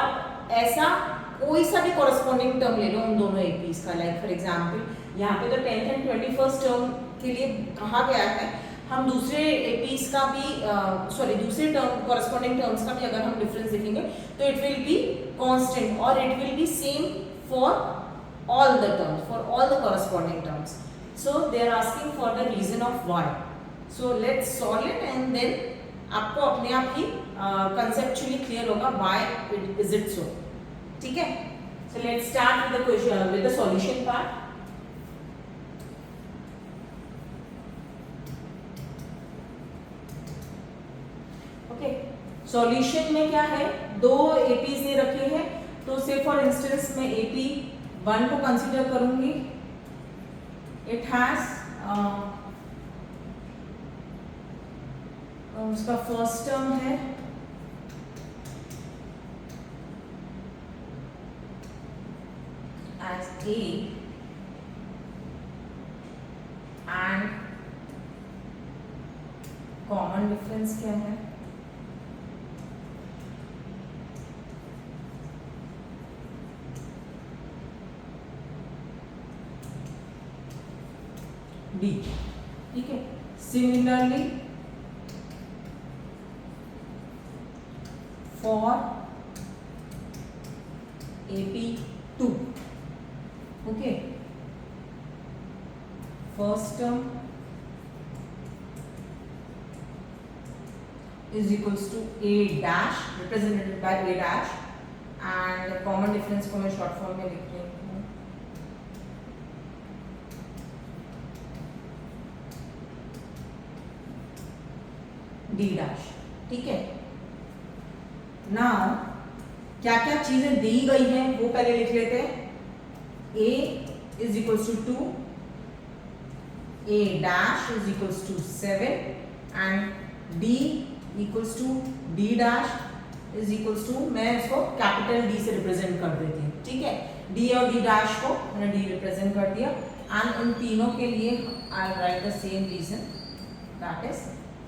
ऐसा कोई सा भी कॉरस्पॉन्डिंग टर्म ले लो उन दोनों एपीज का, लाइक फॉर एग्जांपल यहाँ पे तो 10th एंड 21st टर्म के लिए कहा गया है, हम दूसरे एपीज का भी दूसरे टर्म कॉरस्पॉन्डिंग टर्म्स का भी अगर हम डिफरेंस देखेंगे तो इट विल बी कांस्टेंट और it will be same for all the terms, for all the corresponding terms. So they are asking for the reason of why. So let's solve it and then आपको अपने आप ही conceptually clear होगा why is it so. ठीक है? So let's start with the question, with the solution part. Okay. Solution में क्या है? दो APs दे रखे हैं, तो say for instance मैं AP 1 को कंसीडर करूंगी. इट हैज उसका फर्स्ट टर्म है as A and common difference क्या है? D. ठीक है. Similarly for AP2, okay, first term is equals to A dash represented by A dash and common difference को मैं शॉर्ट फॉर्म में लिख रही हूँ D dash. ठीक है. नाउ क्या क्या चीजें दी गई हैं वो पहले लिख लेते हैं. A is equals to 2, A dash is equals to 7 and D equals to D dash is equals to, मैं इसको कैपिटल D से रिप्रेजेंट कर देती हूँ, ठीक है। D और D dash को मैंने D रिप्रेजेंट कर दिया एंड इन तीनों के लिए I write the same reason, that is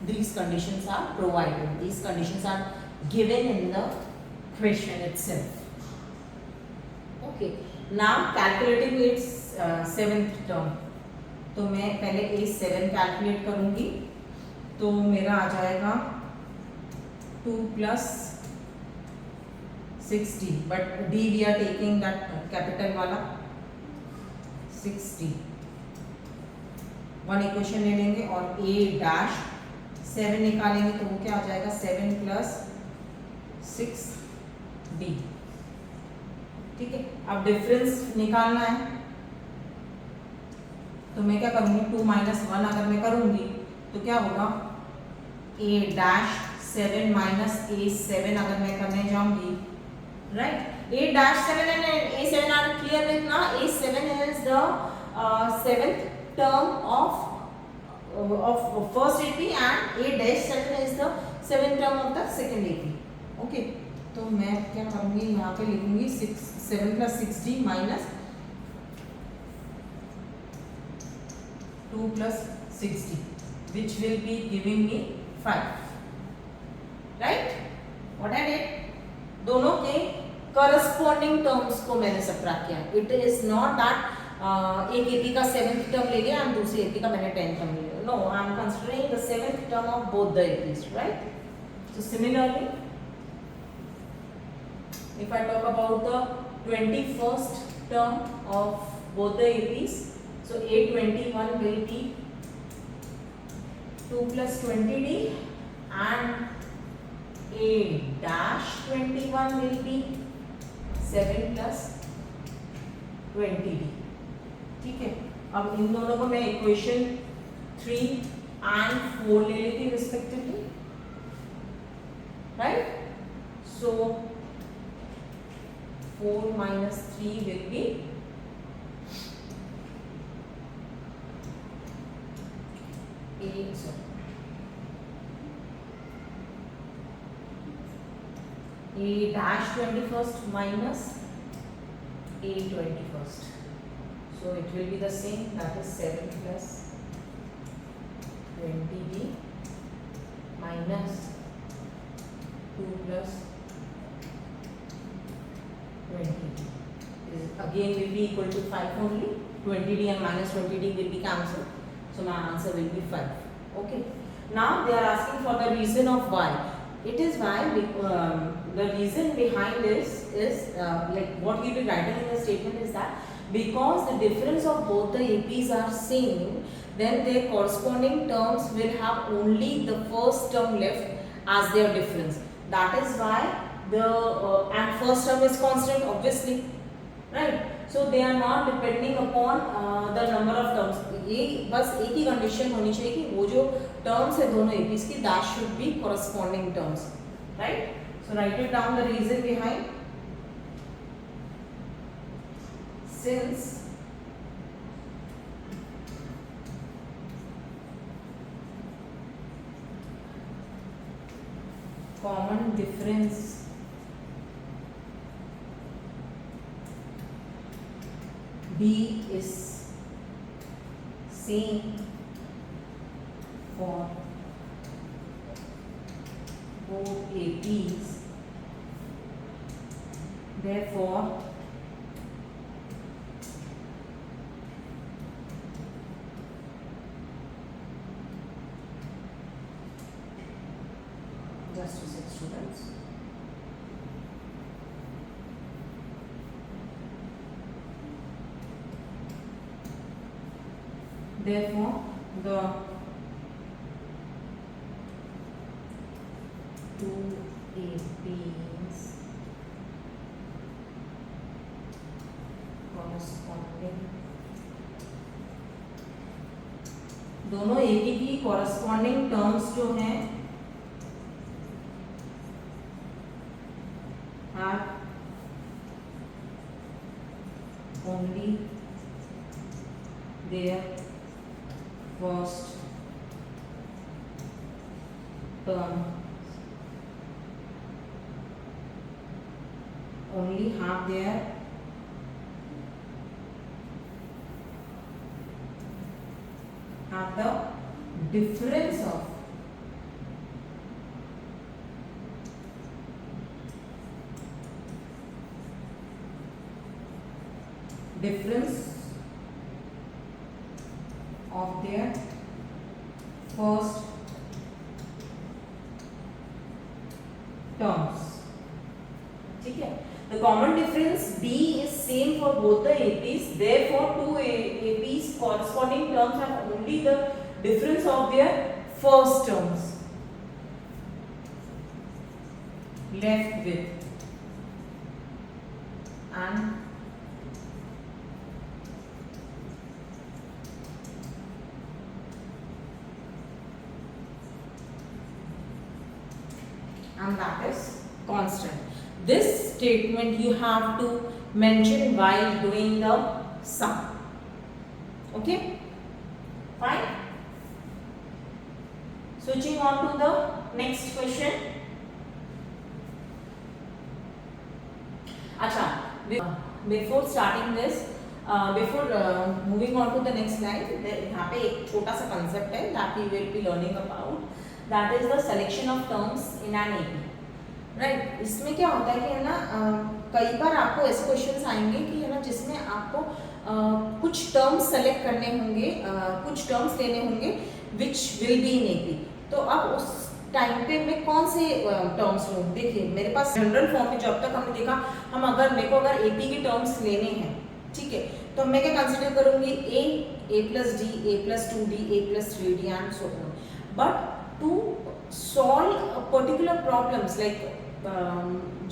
these conditions are provided, these conditions are given in the question itself. Okay, now calculating its seventh term, तो मैं पहले A7 कैलकुलेट करूंगी, तो मेरा आ जाएगा 2 plus 60, but D we are taking that capital वाला 60, one equation ले लेंगे और A dash 7 निकालेंगे तो वो क्या आ जाएगा 7 plus 6D, ठीक है। अब डिफरेंस निकालना है तो मैं क्या करूंगी 2 minus 1 अगर मैं करूंगी तो क्या होगा A dash 7 minus A7 अगर मैं करने जाऊंगी, right. A dash 7 and A7 are clear with now. A7 is the seventh term of first AP and A dash 7 is the seventh term of the second AP. Okay, तो मैं क्या करूंगी यहाँ पे लिखूंगी 7 plus 6D minus 2 plus 6D, which will be giving me 5, right? What I did, दोनों के corresponding terms को मैंने subtract किया. It is not that एक AP का 7th term ले लिया और दूसरी AP का मैंने 10th term ले लिया. No, I am considering the 7th term of both the APs, right? So similarly, if I talk about the 21st term of both the APs, so A21 will be 2 plus 20D and A dash 21 will be 7 plus 20D, ठीक है। अब इन दोनों को मैं equation 3 and 4 ले लेती हूँ respectively, right. So 4 minus 3 will be A dash 21st minus A 21st, so it will be the same, that is 7 plus 20D minus 2 plus 20D is again will be equal to 5 only. 20D and minus 20D will be cancelled, so my answer will be 5. Okay, now they are asking for the reason of why. It is why the reason behind this is like what we will be writing in the statement is that because the difference of both the APs are same, then their corresponding terms will have only the first term left as their difference. That is why the and first term is constant, obviously, right? So they are not depending upon the number of terms. ये बस एक ही condition होनी चाहिए कि वो जो terms है दोनों एपीज की, that should be corresponding terms, right? So write it down the reason behind. Since common difference B is same for both APs, therefore just to 6 students. Therefore, the two APs corresponding, दोनों AP की corresponding terms जो हैं have only their first term only have their the difference of their first terms. ठीक है, the common difference D is same for both the APs, therefore two APs corresponding terms have only the difference of their first terms left with, and that is constant. This statement you have to mention while doing the sum. Okay, fine. Switching on to the next question. अच्छा, before starting this, before moving on to the next slide, यहाँ पे एक छोटा सा concept है that we will be learning about. That is the selection of terms in an AP. Right, इसमें क्या होता है कि है ना, कई बार आपको ऐसे क्वेश्चंस आएंगे कि है ना जिसमें आपको कुछ टर्म्स सेलेक्ट करने होंगे, कुछ टर्म्स लेने होंगे which will be in AP. तो अब उस टाइम पे मैं कौन से टर्म्स लूँ? देखिए मेरे पास जनरल फॉर्म में जब तक हमने देखा, मेरे को अगर एपी के टर्म्स लेने हैं, ठीक है, तो मैं क्या कंसिडर करूँगी? A plus D, A plus 2d, A plus 3d and so on. But to solve particular problems like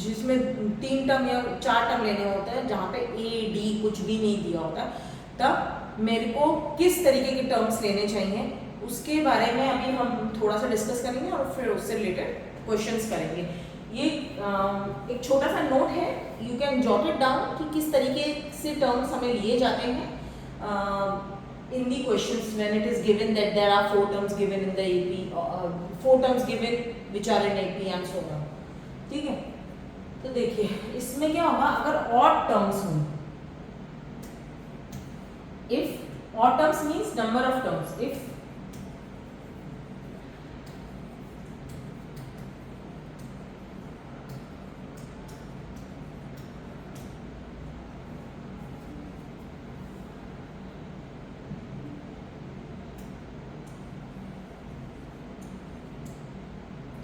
जिसमें 3 टर्म या 4 टर्म लेने होते हैं, जहाँ पे ए डी कुछ भी नहीं दिया होता, तब मेरे को किस तरीके के टर्म्स लेने चाहिए उसके बारे में अभी हम थोड़ा सा डिस्कस करेंगे और फिर उससे रिलेटेड क्वेश्चंस करेंगे। ये एक छोटा सा नोट है, you can jot it down कि किस तरीके से टर्म्स हमें लिए जाते हैं in the questions when it is given that there are 4 terms given in the AP, 4 terms given which are in AP and so on. ठीक है, तो देखिए इसमें क्या होगा, अगर odd terms हो, if odd terms means number of terms, if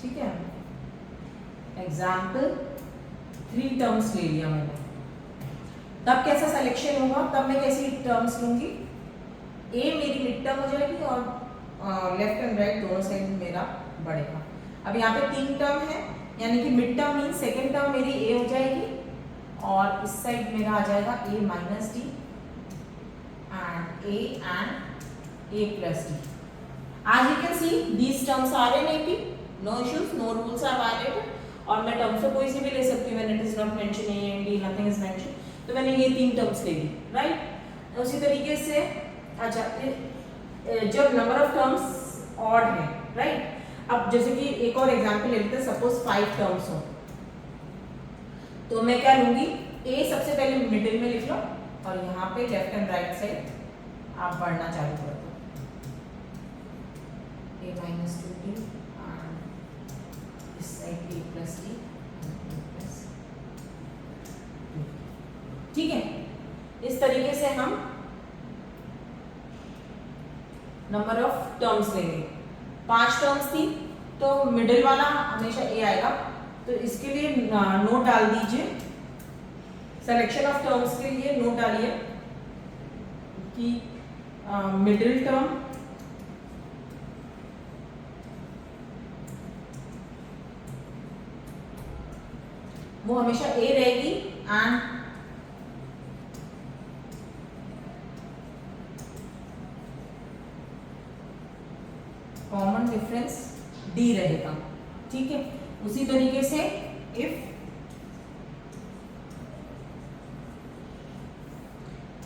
ठीक है, एग्जाम्पल 3 टर्म्स ले लिया मैंने, तब कैसा सिलेक्शन होगा? तब मैं कैसी टर्म्स लूंगी? ए मेरी मिड टर्म हो जाएगी और लेफ्ट एंड राइट दोनों साइड मेरा बढ़ेगा। अब यहाँ पे 3 टर्म है, यानी कि mid term mean second term मेरी ए हो जाएगी और इस साइड मेरा आ जाएगा A minus D and A plus D. As you can see, these terms are in AP. No issues, no rules are violated. और मैं टर्म्स को कोई सी भी ले सकती हूँ, when it is not mentioned A and D, nothing is mentioned. तो मैंने ये 3 टर्म्स ले ली, राइट? उसी तरीके से अच्छा, जब नंबर ऑफ टर्म्स ऑड है, राइट? अब जैसे कि एक और एग्जांपल ले लेते हैं, सपोज 5 टर्म्स हो, तो मैं क्या लूंगी? ए सबसे पहले मिडिल में लिख लो और यहाँ पे लेफ्ट एंड राइट साइड आप बढ़ना चालू कर दो, a minus 2d and इस साइड a plus d, ठीक है। इस तरीके से हम नंबर ऑफ टर्म्स लेंगे। 5 टर्म्स थी तो मिडिल वाला हमेशा a आएगा, तो इसके लिए नोट डाल दीजिए, सिलेक्शन ऑफ टर्म्स के लिए नोट डालिए कि मिडिल टर्म वो हमेशा a रहेगी एंड कॉमन डिफरेंस d रहेगा, ठीक है। उसी तरीके से if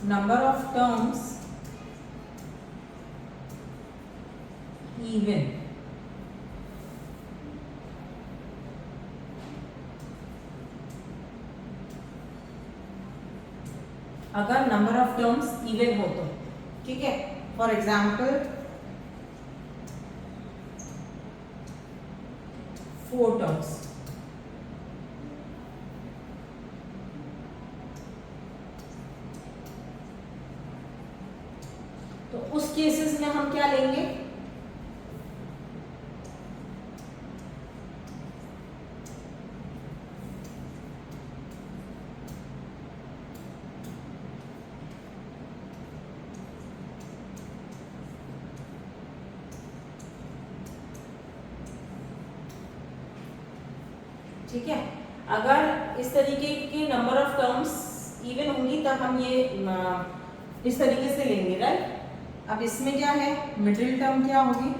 number of terms even, अगर नंबर ऑफ टर्म्स इवन हो तो, ठीक है। फॉर एग्जाम्पल 4 टर्म्स, तो उस केसेस में हम क्या लेंगे, ठीक है। अगर इस तरीके की नंबर ऑफ टर्म्स इवन होंगी तब हम ये इस तरीके से लेंगे, राइट। अब इसमें क्या है, मिडिल टर्म क्या होगी,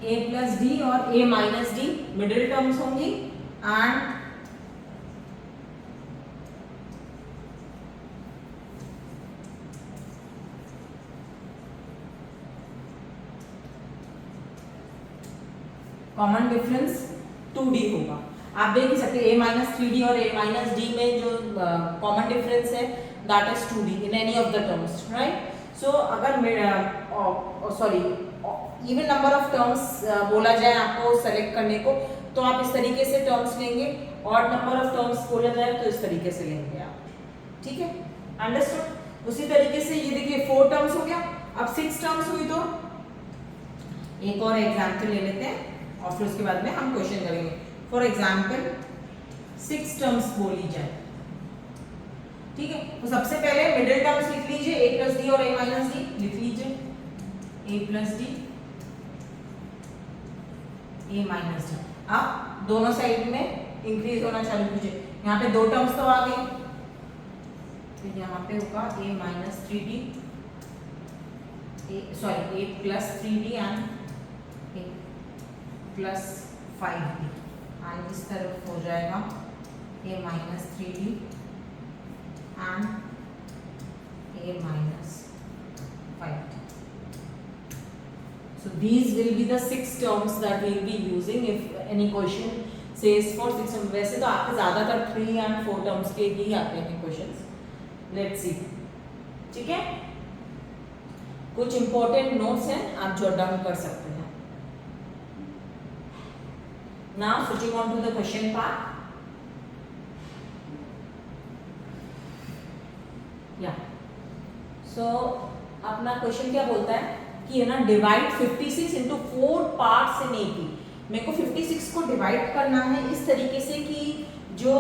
a प्लस डी और a minus D middle terms होंगी, एंड कॉमन डिफरेंस 2d होगा। आप देख ही सकते हैं a माइनस 3d और a माइनस डी में जो कॉमन डिफरेंस है that is 2d in any of the terms, right. So अगर sorry even number of terms बोला जाए आपको सेलेक्ट करने को, तो आप इस तरीके से टर्म्स लेंगे, और नंबर ऑफ टर्म्स बोला जाए तो इस तरीके से लेंगे आप, ठीक है, अंडरस्टूड। उसी तरीके से ये देखिए 4 टर्म्स हो गया। अब 6 टर्म्स हुई तो एक और एग्जाम्पल ले लेते हैं और फिर उसके बाद में हम क्वेश्चन करेंगे। फॉर एग्जाम्पल 6 टर्म्स बोली जाए, ठीक है। तो सबसे पहले मिडिल टर्म्स लिख लीजिए, a प्लस डी और a माइनस डी लिख लीजिए, a plus D a minus D. अब दोनों साइड में इंक्रीज होना चालू कीजिए। यहाँ पे 2 टर्म्स तो आ गए, तो यहाँ पे होगा a minus 3d, a plus 3d and a plus 5d, and इस तरफ हो जाएगा a minus 3d and a minus 5d. So these will be the 6 terms that we will be using if any question says for 6 terms. वैसे तो आपके ज़्यादातर 3 and 4 terms के ही आते हैं questions. Let's see. ठीक है, कुछ important notes हैं, आप जॉट डाउन कर सकते हैं। Now switching on to the question part. सो अपना क्वेश्चन क्या बोलता है कि है ना, divide 56 into 4 parts in AP. मेरे को 56 को डिवाइड करना है इस तरीके से कि जो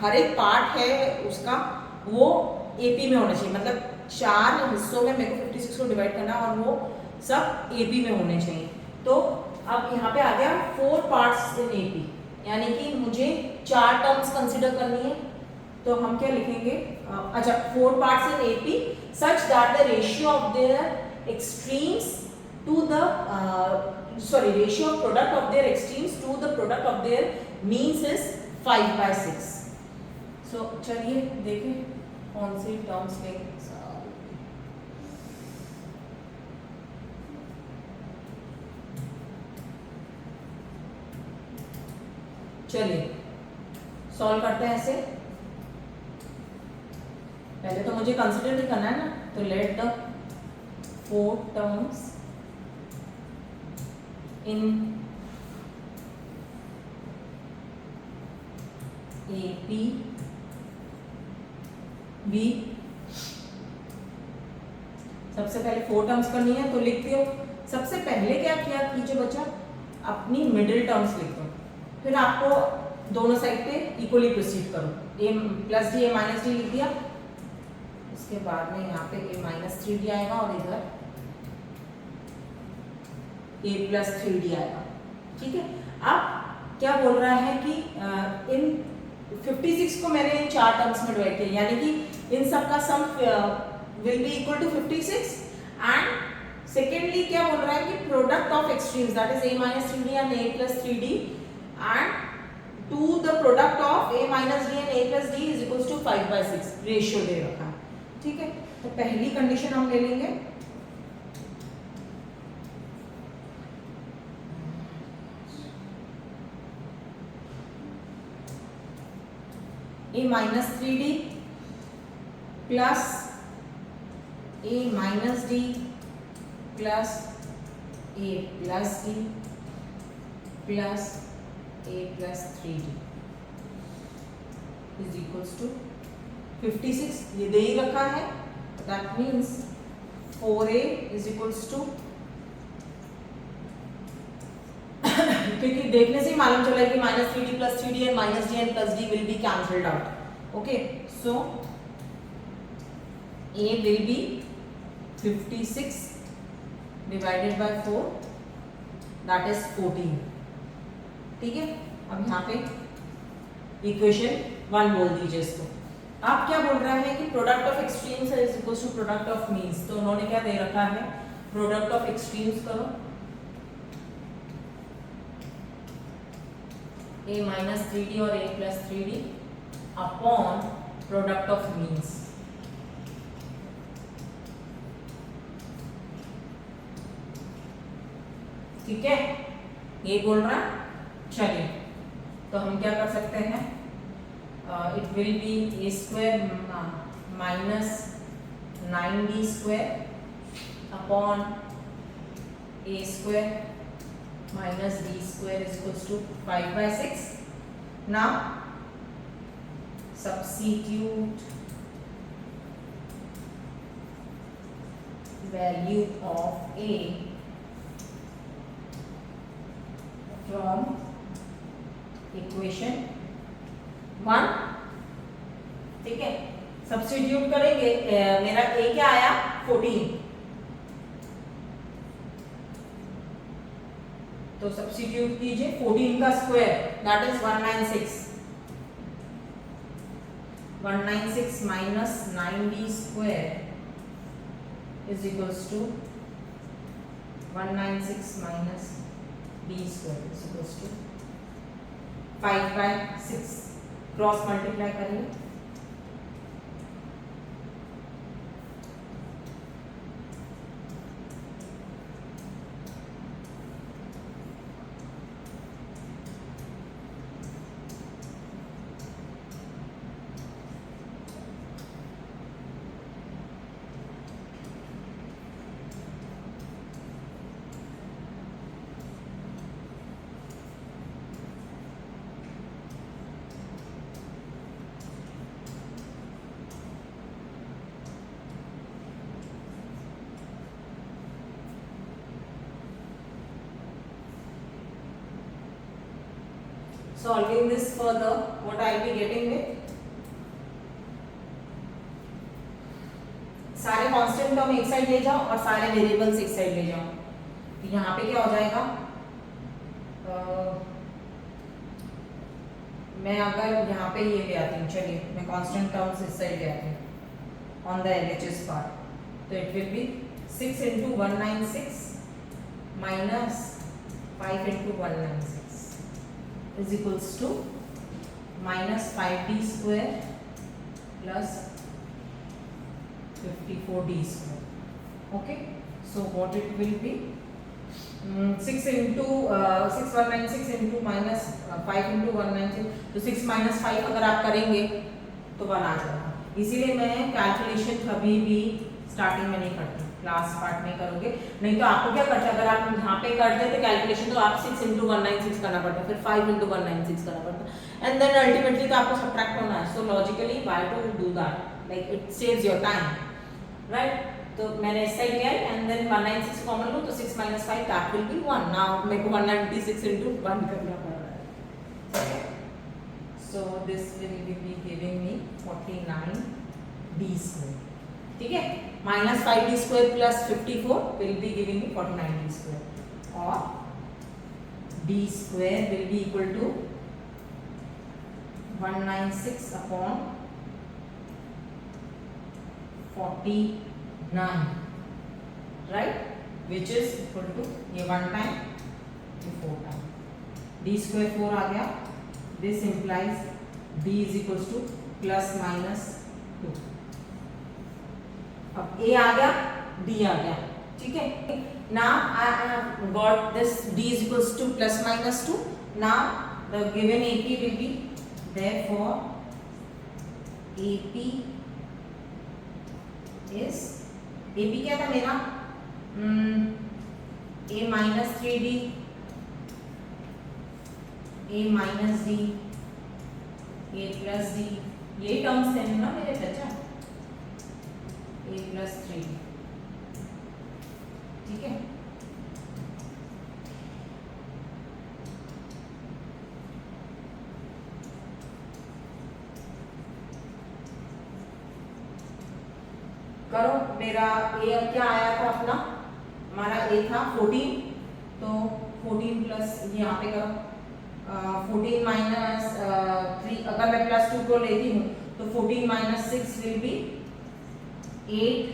हर एक पार्ट है उसका वो एपी में होना चाहिए, मतलब 4 हिस्सों में मेरे को 56 को डिवाइड करना और वो सब एपी में होने चाहिए। तो अब यहाँ पे आ गया 4 पार्ट्स इन एपी, यानी कि मुझे 4 टर्म्स कंसिडर करनी है। तो हम क्या लिखेंगे, अच्छा 4 parts in AP such that the ratio of their extremes to the ratio of product of their extremes to the product of their means is 5/6। So चलिए देखें कौन सी टर्म्स लेंगे। चलिए सॉल्व करते हैं ऐसे। पहले तो मुझे कंसिडर नहीं करना है ना, तो let the 4 terms in AP B, सबसे पहले 4 टर्म्स करनी है तो लिखती हो। सबसे पहले क्या किया कीजिए बच्चा, अपनी मिडिल टर्म्स लिख दो, फिर आपको दोनों साइड पे इक्वली प्रोसीड करो। a plus D a minus D लिख दिया, उसके बाद में यहाँ पे a माइनस 3d आएगा और इधर a प्लस 3d आएगा, ठीक है। अब क्या बोल रहा है कि इन 56 को मैंने इन 4 टर्म्स में डिवाइड किया, यानी कि इन सब का sum will be equal to 56। And secondly क्या बोल रहा है कि product of extremes that is a minus 3d and a plus 3d and to the product of a minus d and a plus d is equals to 5/6 ratio दे रखा है। ठीक है, तो पहली कंडीशन हम ले लेंगे, a minus 3d plus a minus d plus a plus d plus a plus 3d is equals to 56। ये दे ही रखा है, that means 4a is equals to क्योंकि देखने से ही मालूम चला है कि minus 3d plus 3d and minus d and plus d will be cancelled out. Okay, so a will be 56 divided by 4 that is 14। ठीक है, अब यहाँ पे इक्वेशन 1 बोल दीजिए इसको। आप क्या बोल रहा है कि product of extremes is equal to product of means, तो उन्होंने क्या दे रखा है, प्रोडक्ट ऑफ एक्सट्रीम्स करो, a minus 3d और a plus 3d upon product of means. ठीक है, ये बोल रहा है। चलिए, तो हम क्या कर सकते हैं, it will be a square minus 9d square upon a square minus d square is equals to 5/6. Now substitute value of a from equation 1। ठीक है, सब्स्टिट्यूट करेंगे, मेरा a क्या आया 14, तो सब्स्टिट्यूट कीजिए 14 का square that is 196 minus 9d square is equals to 196 minus d square is equals to 5/6। Cross multiply करिए, solving this further what I will be getting with, सारे कांस्टेंट टर्म एक साइड ले जाओ और सारे वेरिएबल्स एक साइड ले जाओ, तो यहाँ पे क्या हो जाएगा, मैं अगर यहाँ पे ये ले आती हूँ, चलिए मैं कांस्टेंट टर्म्स इस साइड ले आती हूँ ऑन द LHS पार्ट, तो it will be 6 into 196 minus 5 into 196 is equals to minus 5d square plus 54d square. Okay, so what it will be, 6 into 6196 into minus 5 into 196, तो 6 minus 5 अगर आप करेंगे तो 1 आ जाएगा। इसीलिए मैं कैलकुलेशन कभी भी स्टार्टिंग में नहीं करती, लास्ट पार्ट में करोगे, नहीं तो आपको क्या करता है, अगर आप यहाँ पे करते थे कैलकुलेशन तो आप 6 into 196 करना पड़ता, फिर 5 into 196 करना पड़ता, एंड देन अल्टीमेटली तो आपको सब्ट्रैक्ट होना है। So logically why to do that, like it saves your time, right. तो मैंने इस साइड लिया एंड देन 196 कॉमन लो, तो 6 minus 5 that will be 1। Now मेरे को 196 into 1 करना पड़ रहा है। So this will be giving me 49d square. ठीक है, minus 5d square plus 54 will be giving me 49d square, और d square will be equal to 196 upon 49, right, which is equal to ये 1 time ये 4 time, D square 4 आ गया. This implies d is equal two plus minus 2. अब a आ गया, d आ गया, ठीक है. Now I have got this d is equals to plus minus 2. Now the given AP will be, therefore AP is, AP क्या था मेरा, a minus 3d, a minus d, a plus d, ये terms थे ना मेरे बच्चा, a plus 3d, ठीक है. करो, मेरा ए क्या आया था अपना, हमारा ए था 14, तो 14 प्लस यहाँ पे करो 14 माइनस 3, अगर मैं प्लस 2 को लेती हूँ तो 14 minus 6 will be 8,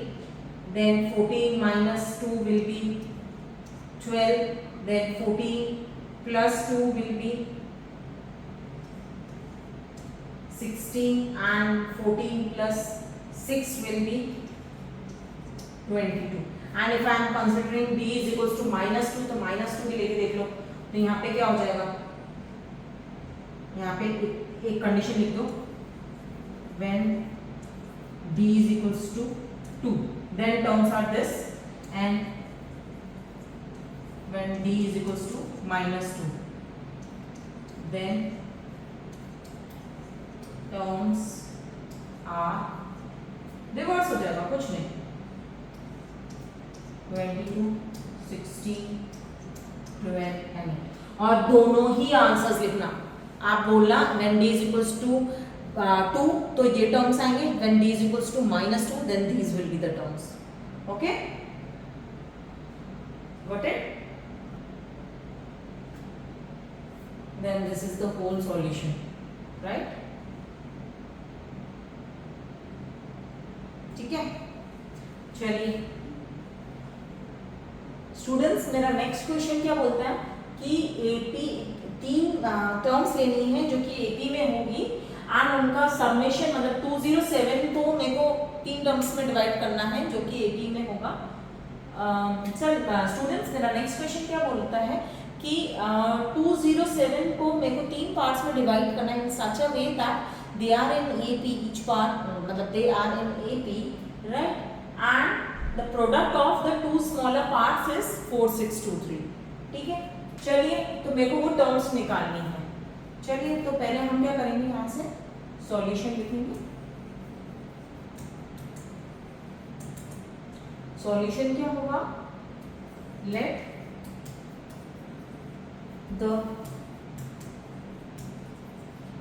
then 14 minus 2 will be 12, then 14 plus 2 will be 16 and 14 plus 6 will be 22. And if I am considering d is equals to minus 2, तो minus 2 भी लेके देख लो, तो यहाँ पे क्या हो जाएगा, यहाँ पे एक कंडीशन लिख दो, when d is equals to 2, then terms are this, and when d is equals to minus 2, then terms are reverse हो जाएगा, कुछ नहीं, 22, 16, 12 and 8. और दोनों ही आंसर्स लिखना. आप बोलना when d is equals to 2 तो ये टर्म्स आएंगे, when d is equals to minus 2 then these will be the terms. Okay, got it? Then this is the whole solution, right? ठीक है, चलिए स्टूडेंट्स, मेरा नेक्स्ट क्वेश्चन क्या बोलता है कि एपी 3 टर्म्स लेनी है जो कि एपी में होगी, एंड उनका सबमिशन मतलब 207 को मेरे को 3 टर्म्स में डिवाइड करना है जो कि एपी में होगा. चल स्टूडेंट्स, मेरा नेक्स्ट क्वेश्चन क्या बोलता है कि 207 को मेरे को 3 पार्ट्स में डिवाइड करना है in such a way that they are in AP, each part मतलब they are in AP, right, and the product of the 2 smaller parts is 4623. ठीक है, चलिए तो मेरे को वो टर्म्स निकालनी है. चलिए तो पहले हम क्या करेंगे, यहाँ से सॉल्यूशन लिखेंगे. सॉल्यूशन क्या होगा, let the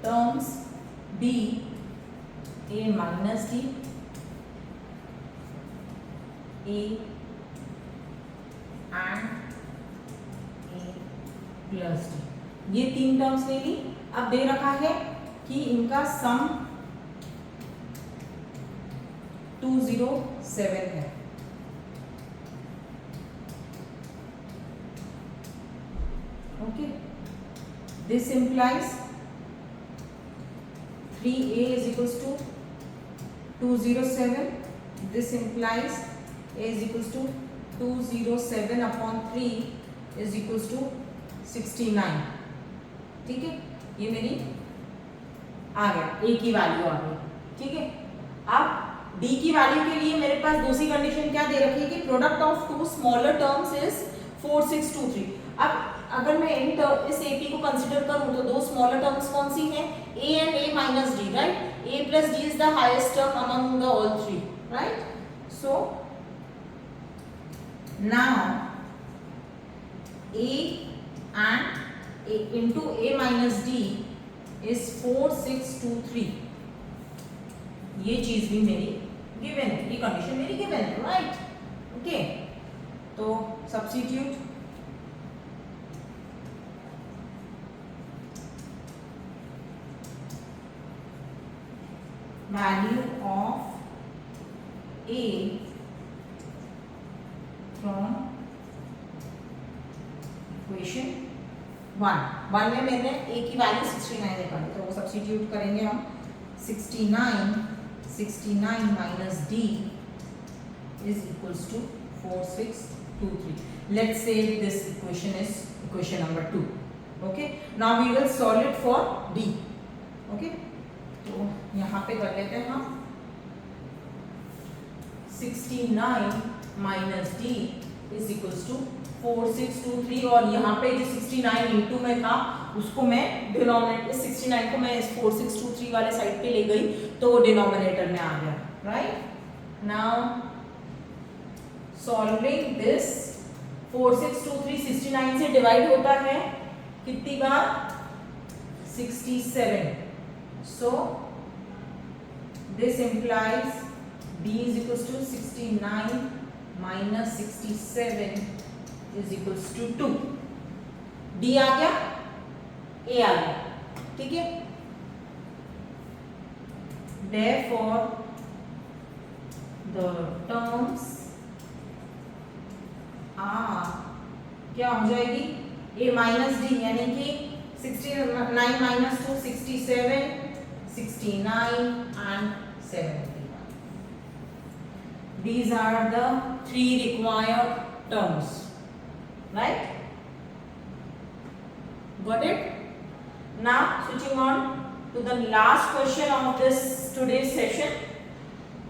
terms be A minus D, A and A plus D. ये 3 टर्म्स ले ली. अब दे रखा है कि इनका सम 207 है. Okay, this implies 3a is equals to 207. This implies a is equals to 207 upon 3 is equals to 69. ठीक है, ये मेरी आ गया, a की वैल्यू आ गई. ठीक है, अब d की वैल्यू के लिए मेरे पास दूसरी कंडीशन क्या दे रखी है कि product of 2 smaller terms is 4623. अब अगर मैं इस AP को कंसीडर करूं तो 2 स्मॉलर टर्म्स कौन सी हैं, a and a minus D, right. a plus d is the highest term among the all 3, right. So now a and a into a minus d is 4623. ये चीज भी मेरी given है, ये कंडीशन मेरी given है, राइट. ओके, तो substitute value of a from equation 1 में मैंने a की वैल्यू 69 निकाली, तो वो सब्स्टिट्यूट करेंगे हम। 69 minus d is equals to 4623. Let's say this equation is equation number 2. Okay, now we will solve it for d. Okay, तो यहाँ पे कर लेते हैं हम 69 minus d is equals to 4623, और यहाँ पे जो 69 इंटू में था उसको मैं डिनोमिनेटर 69 को मैं इस 4623 वाले साइड पे ले गई, तो वो डिनोमिनेटर में आ गया। राइट, नाउ सॉल्विंग दिस 4623 69 से डिवाइड होता है कितनी बार? 67. So this implies d is equals to 69 minus 67 is equals to 2. d आ गया, a आ गया, ठीक है। Therefore the terms are क्या हो जाएगी? a minus d, यानी कि 69 minus 2 67, 69 and 71. These are the 3 required terms, right? Got it? Now switching on to the last question of this today's session.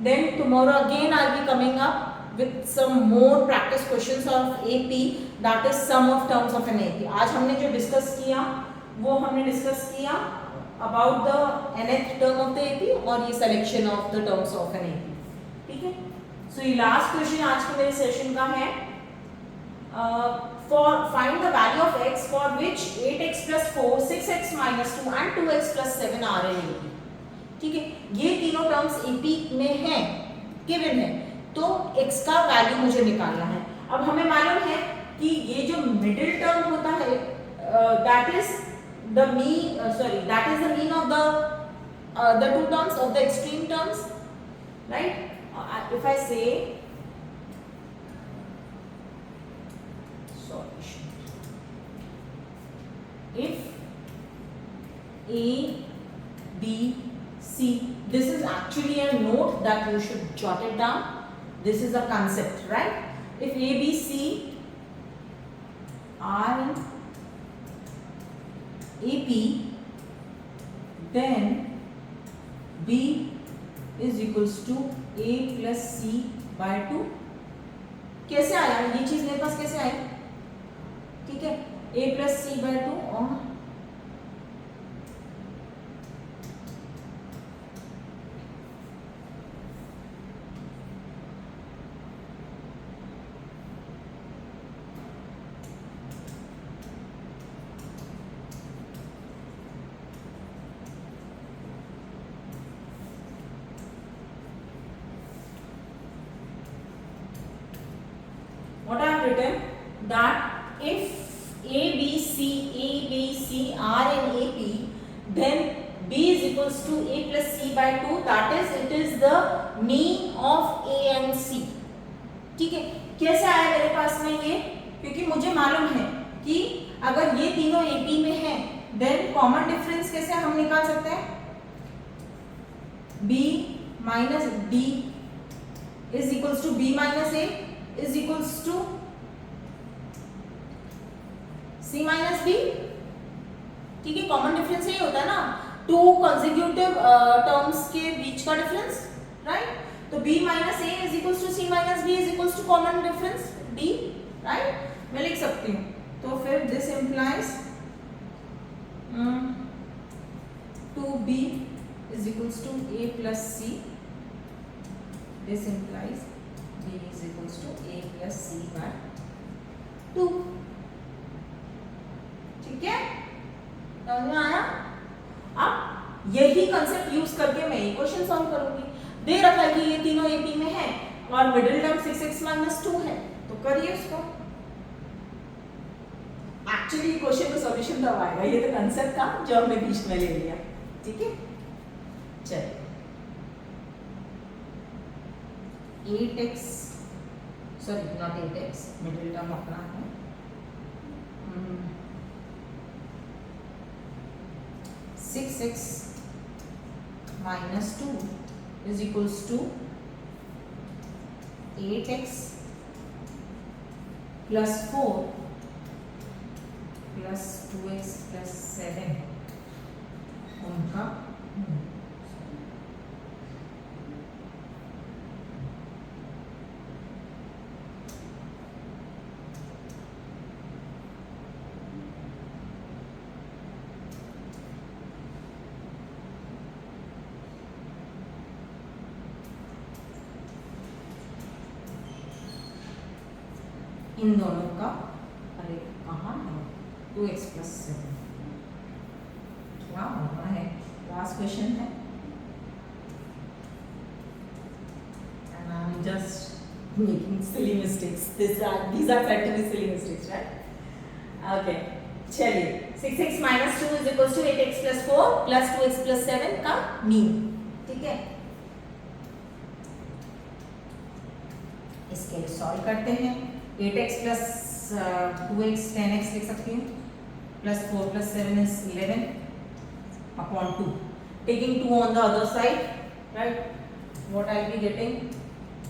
Then tomorrow again I'll be coming up with some more practice questions of AP, that is sum of terms of an AP. आज हमने जो discuss किया वो हमने discuss किया about the nth term of the AP और ये selection of the terms of an AP, ठीक है। So ये लास्ट क्वेश्चन आज के मेरे सेशन का है, for find the value of x for which 8x plus 4, 6x minus 2 and 2x plus 7 are in AP, ठीक है। ये तीनों टर्म्स AP में हैं, गिवन है, तो x का वैल्यू मुझे निकालना है। अब हमें मालूम है कि ये जो मिडिल टर्म होता है that is the mean of the two terms of the extreme terms, right? If I say solution, if A, B, C, this is actually a note that you should jot it down. This is a concept, right? If A, B, C are in AP, then B is equals to A plus C by 2. कैसे आया ये चीज मेरे पास, कैसे आई? ठीक है, A plus C by 2 और what I have written that if A, B, C are in AP, then B is equals to A plus C by 2, that is it is the mean of A and C, ठीक है। कैसे आया मेरे पास में ये? क्योंकि मुझे मालूम है कि अगर ये तीनों AP में हैं, then कॉमन डिफरेंस कैसे हम निकाल सकते हैं? B minus D is equals to B minus A is equals to C minus B, ठीक है। कॉमन डिफरेंस यही होता है ना, टू कंसेक्यूटिव टर्म्स के बीच का डिफरेंस, राइट? तो B minus A is equals to C minus B is equals to common difference D, right? मैं लिख सकती हूँ, तो फिर this implies 2B is equals to A plus C, this implies B is equals to A plus C by 2, ठीक है। समझ में आया? अब यही कंसेप्ट यूज करके मैं ये क्वेश्चन सॉल्व करूंगी। दे रखा है कि ये तीनों एपी में है और मिडिल टर्म 6x - 2 है, तो करिए उसको। एक्चुअली क्वेश्चन का सॉल्यूशन तब आएगा, ये तो कंसेप्ट था जो हमने बीच में ले लिया, ठीक है। चलिए 8x, sorry not 8x, middle term अपना है 6x minus 2 is equals to 8x plus 4 plus 2x plus 7 उनका इन दोनों का, अरे कहाँ है 2x plus 7, क्या होना है, लास्ट क्वेश्चन है and I'm just making silly mistakes. These are said to be silly mistakes, right? Okay, चलिए 6x minus 2 is equals to 8x plus 4 plus 2x plus 7 का मीन, ठीक है। इसके लिए सॉल्व करते हैं। 8x plus 2x 10x लिख सकती हूँ, plus 4 plus 7 is 11 upon 2. Taking 2 on the other side, right? What I'll be getting?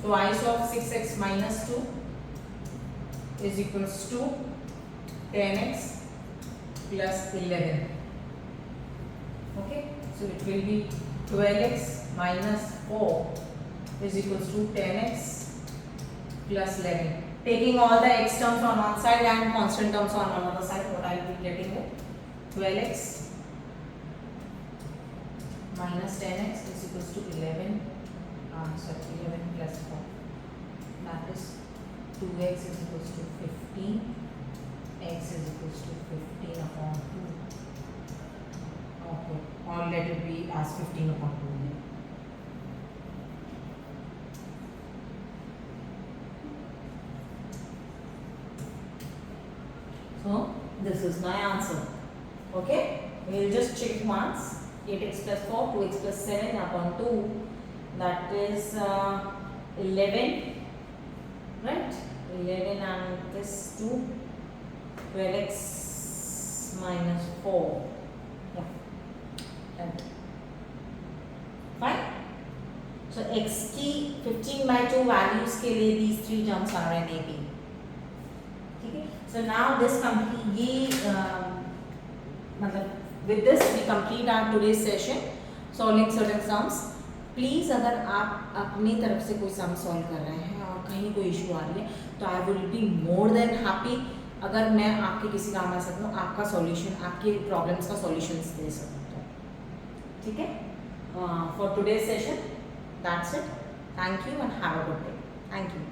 Twice of 6x minus 2 is equals to 10x plus 11. Okay, so it will be 12x minus 4 is equals to 10x plus 11. Taking all the x terms on one side and constant terms on another side, what I will be getting is 12x minus 10x is equals to 11. 11 plus 4. That is 2x is equals to 15. X is equals to 15 upon 2. Okay, or let it be as 15 upon 2. So this is my answer. Okay, we will just check once. 8x plus 4, 2x plus 7 upon 2. That is 11, right? 11 and this 2. 12x minus 4. Yeah. Right. Fine. So x की 15/2 values के लिए these three terms are in AB. So now this complete ये मतलब with this we complete our today's session solving certain sums. Please अगर आप अपनी तरफ से कोई sum solve कर रहे हैं और कहीं कोई issue आ रही है तो I will be more than happy अगर मैं आपके किसी काम आ सकता हूँ, आपका solution, आपके problems का solutions दे सकता हूँ, ठीक है? For today's session that's it. Thank you and have a good day. Thank you.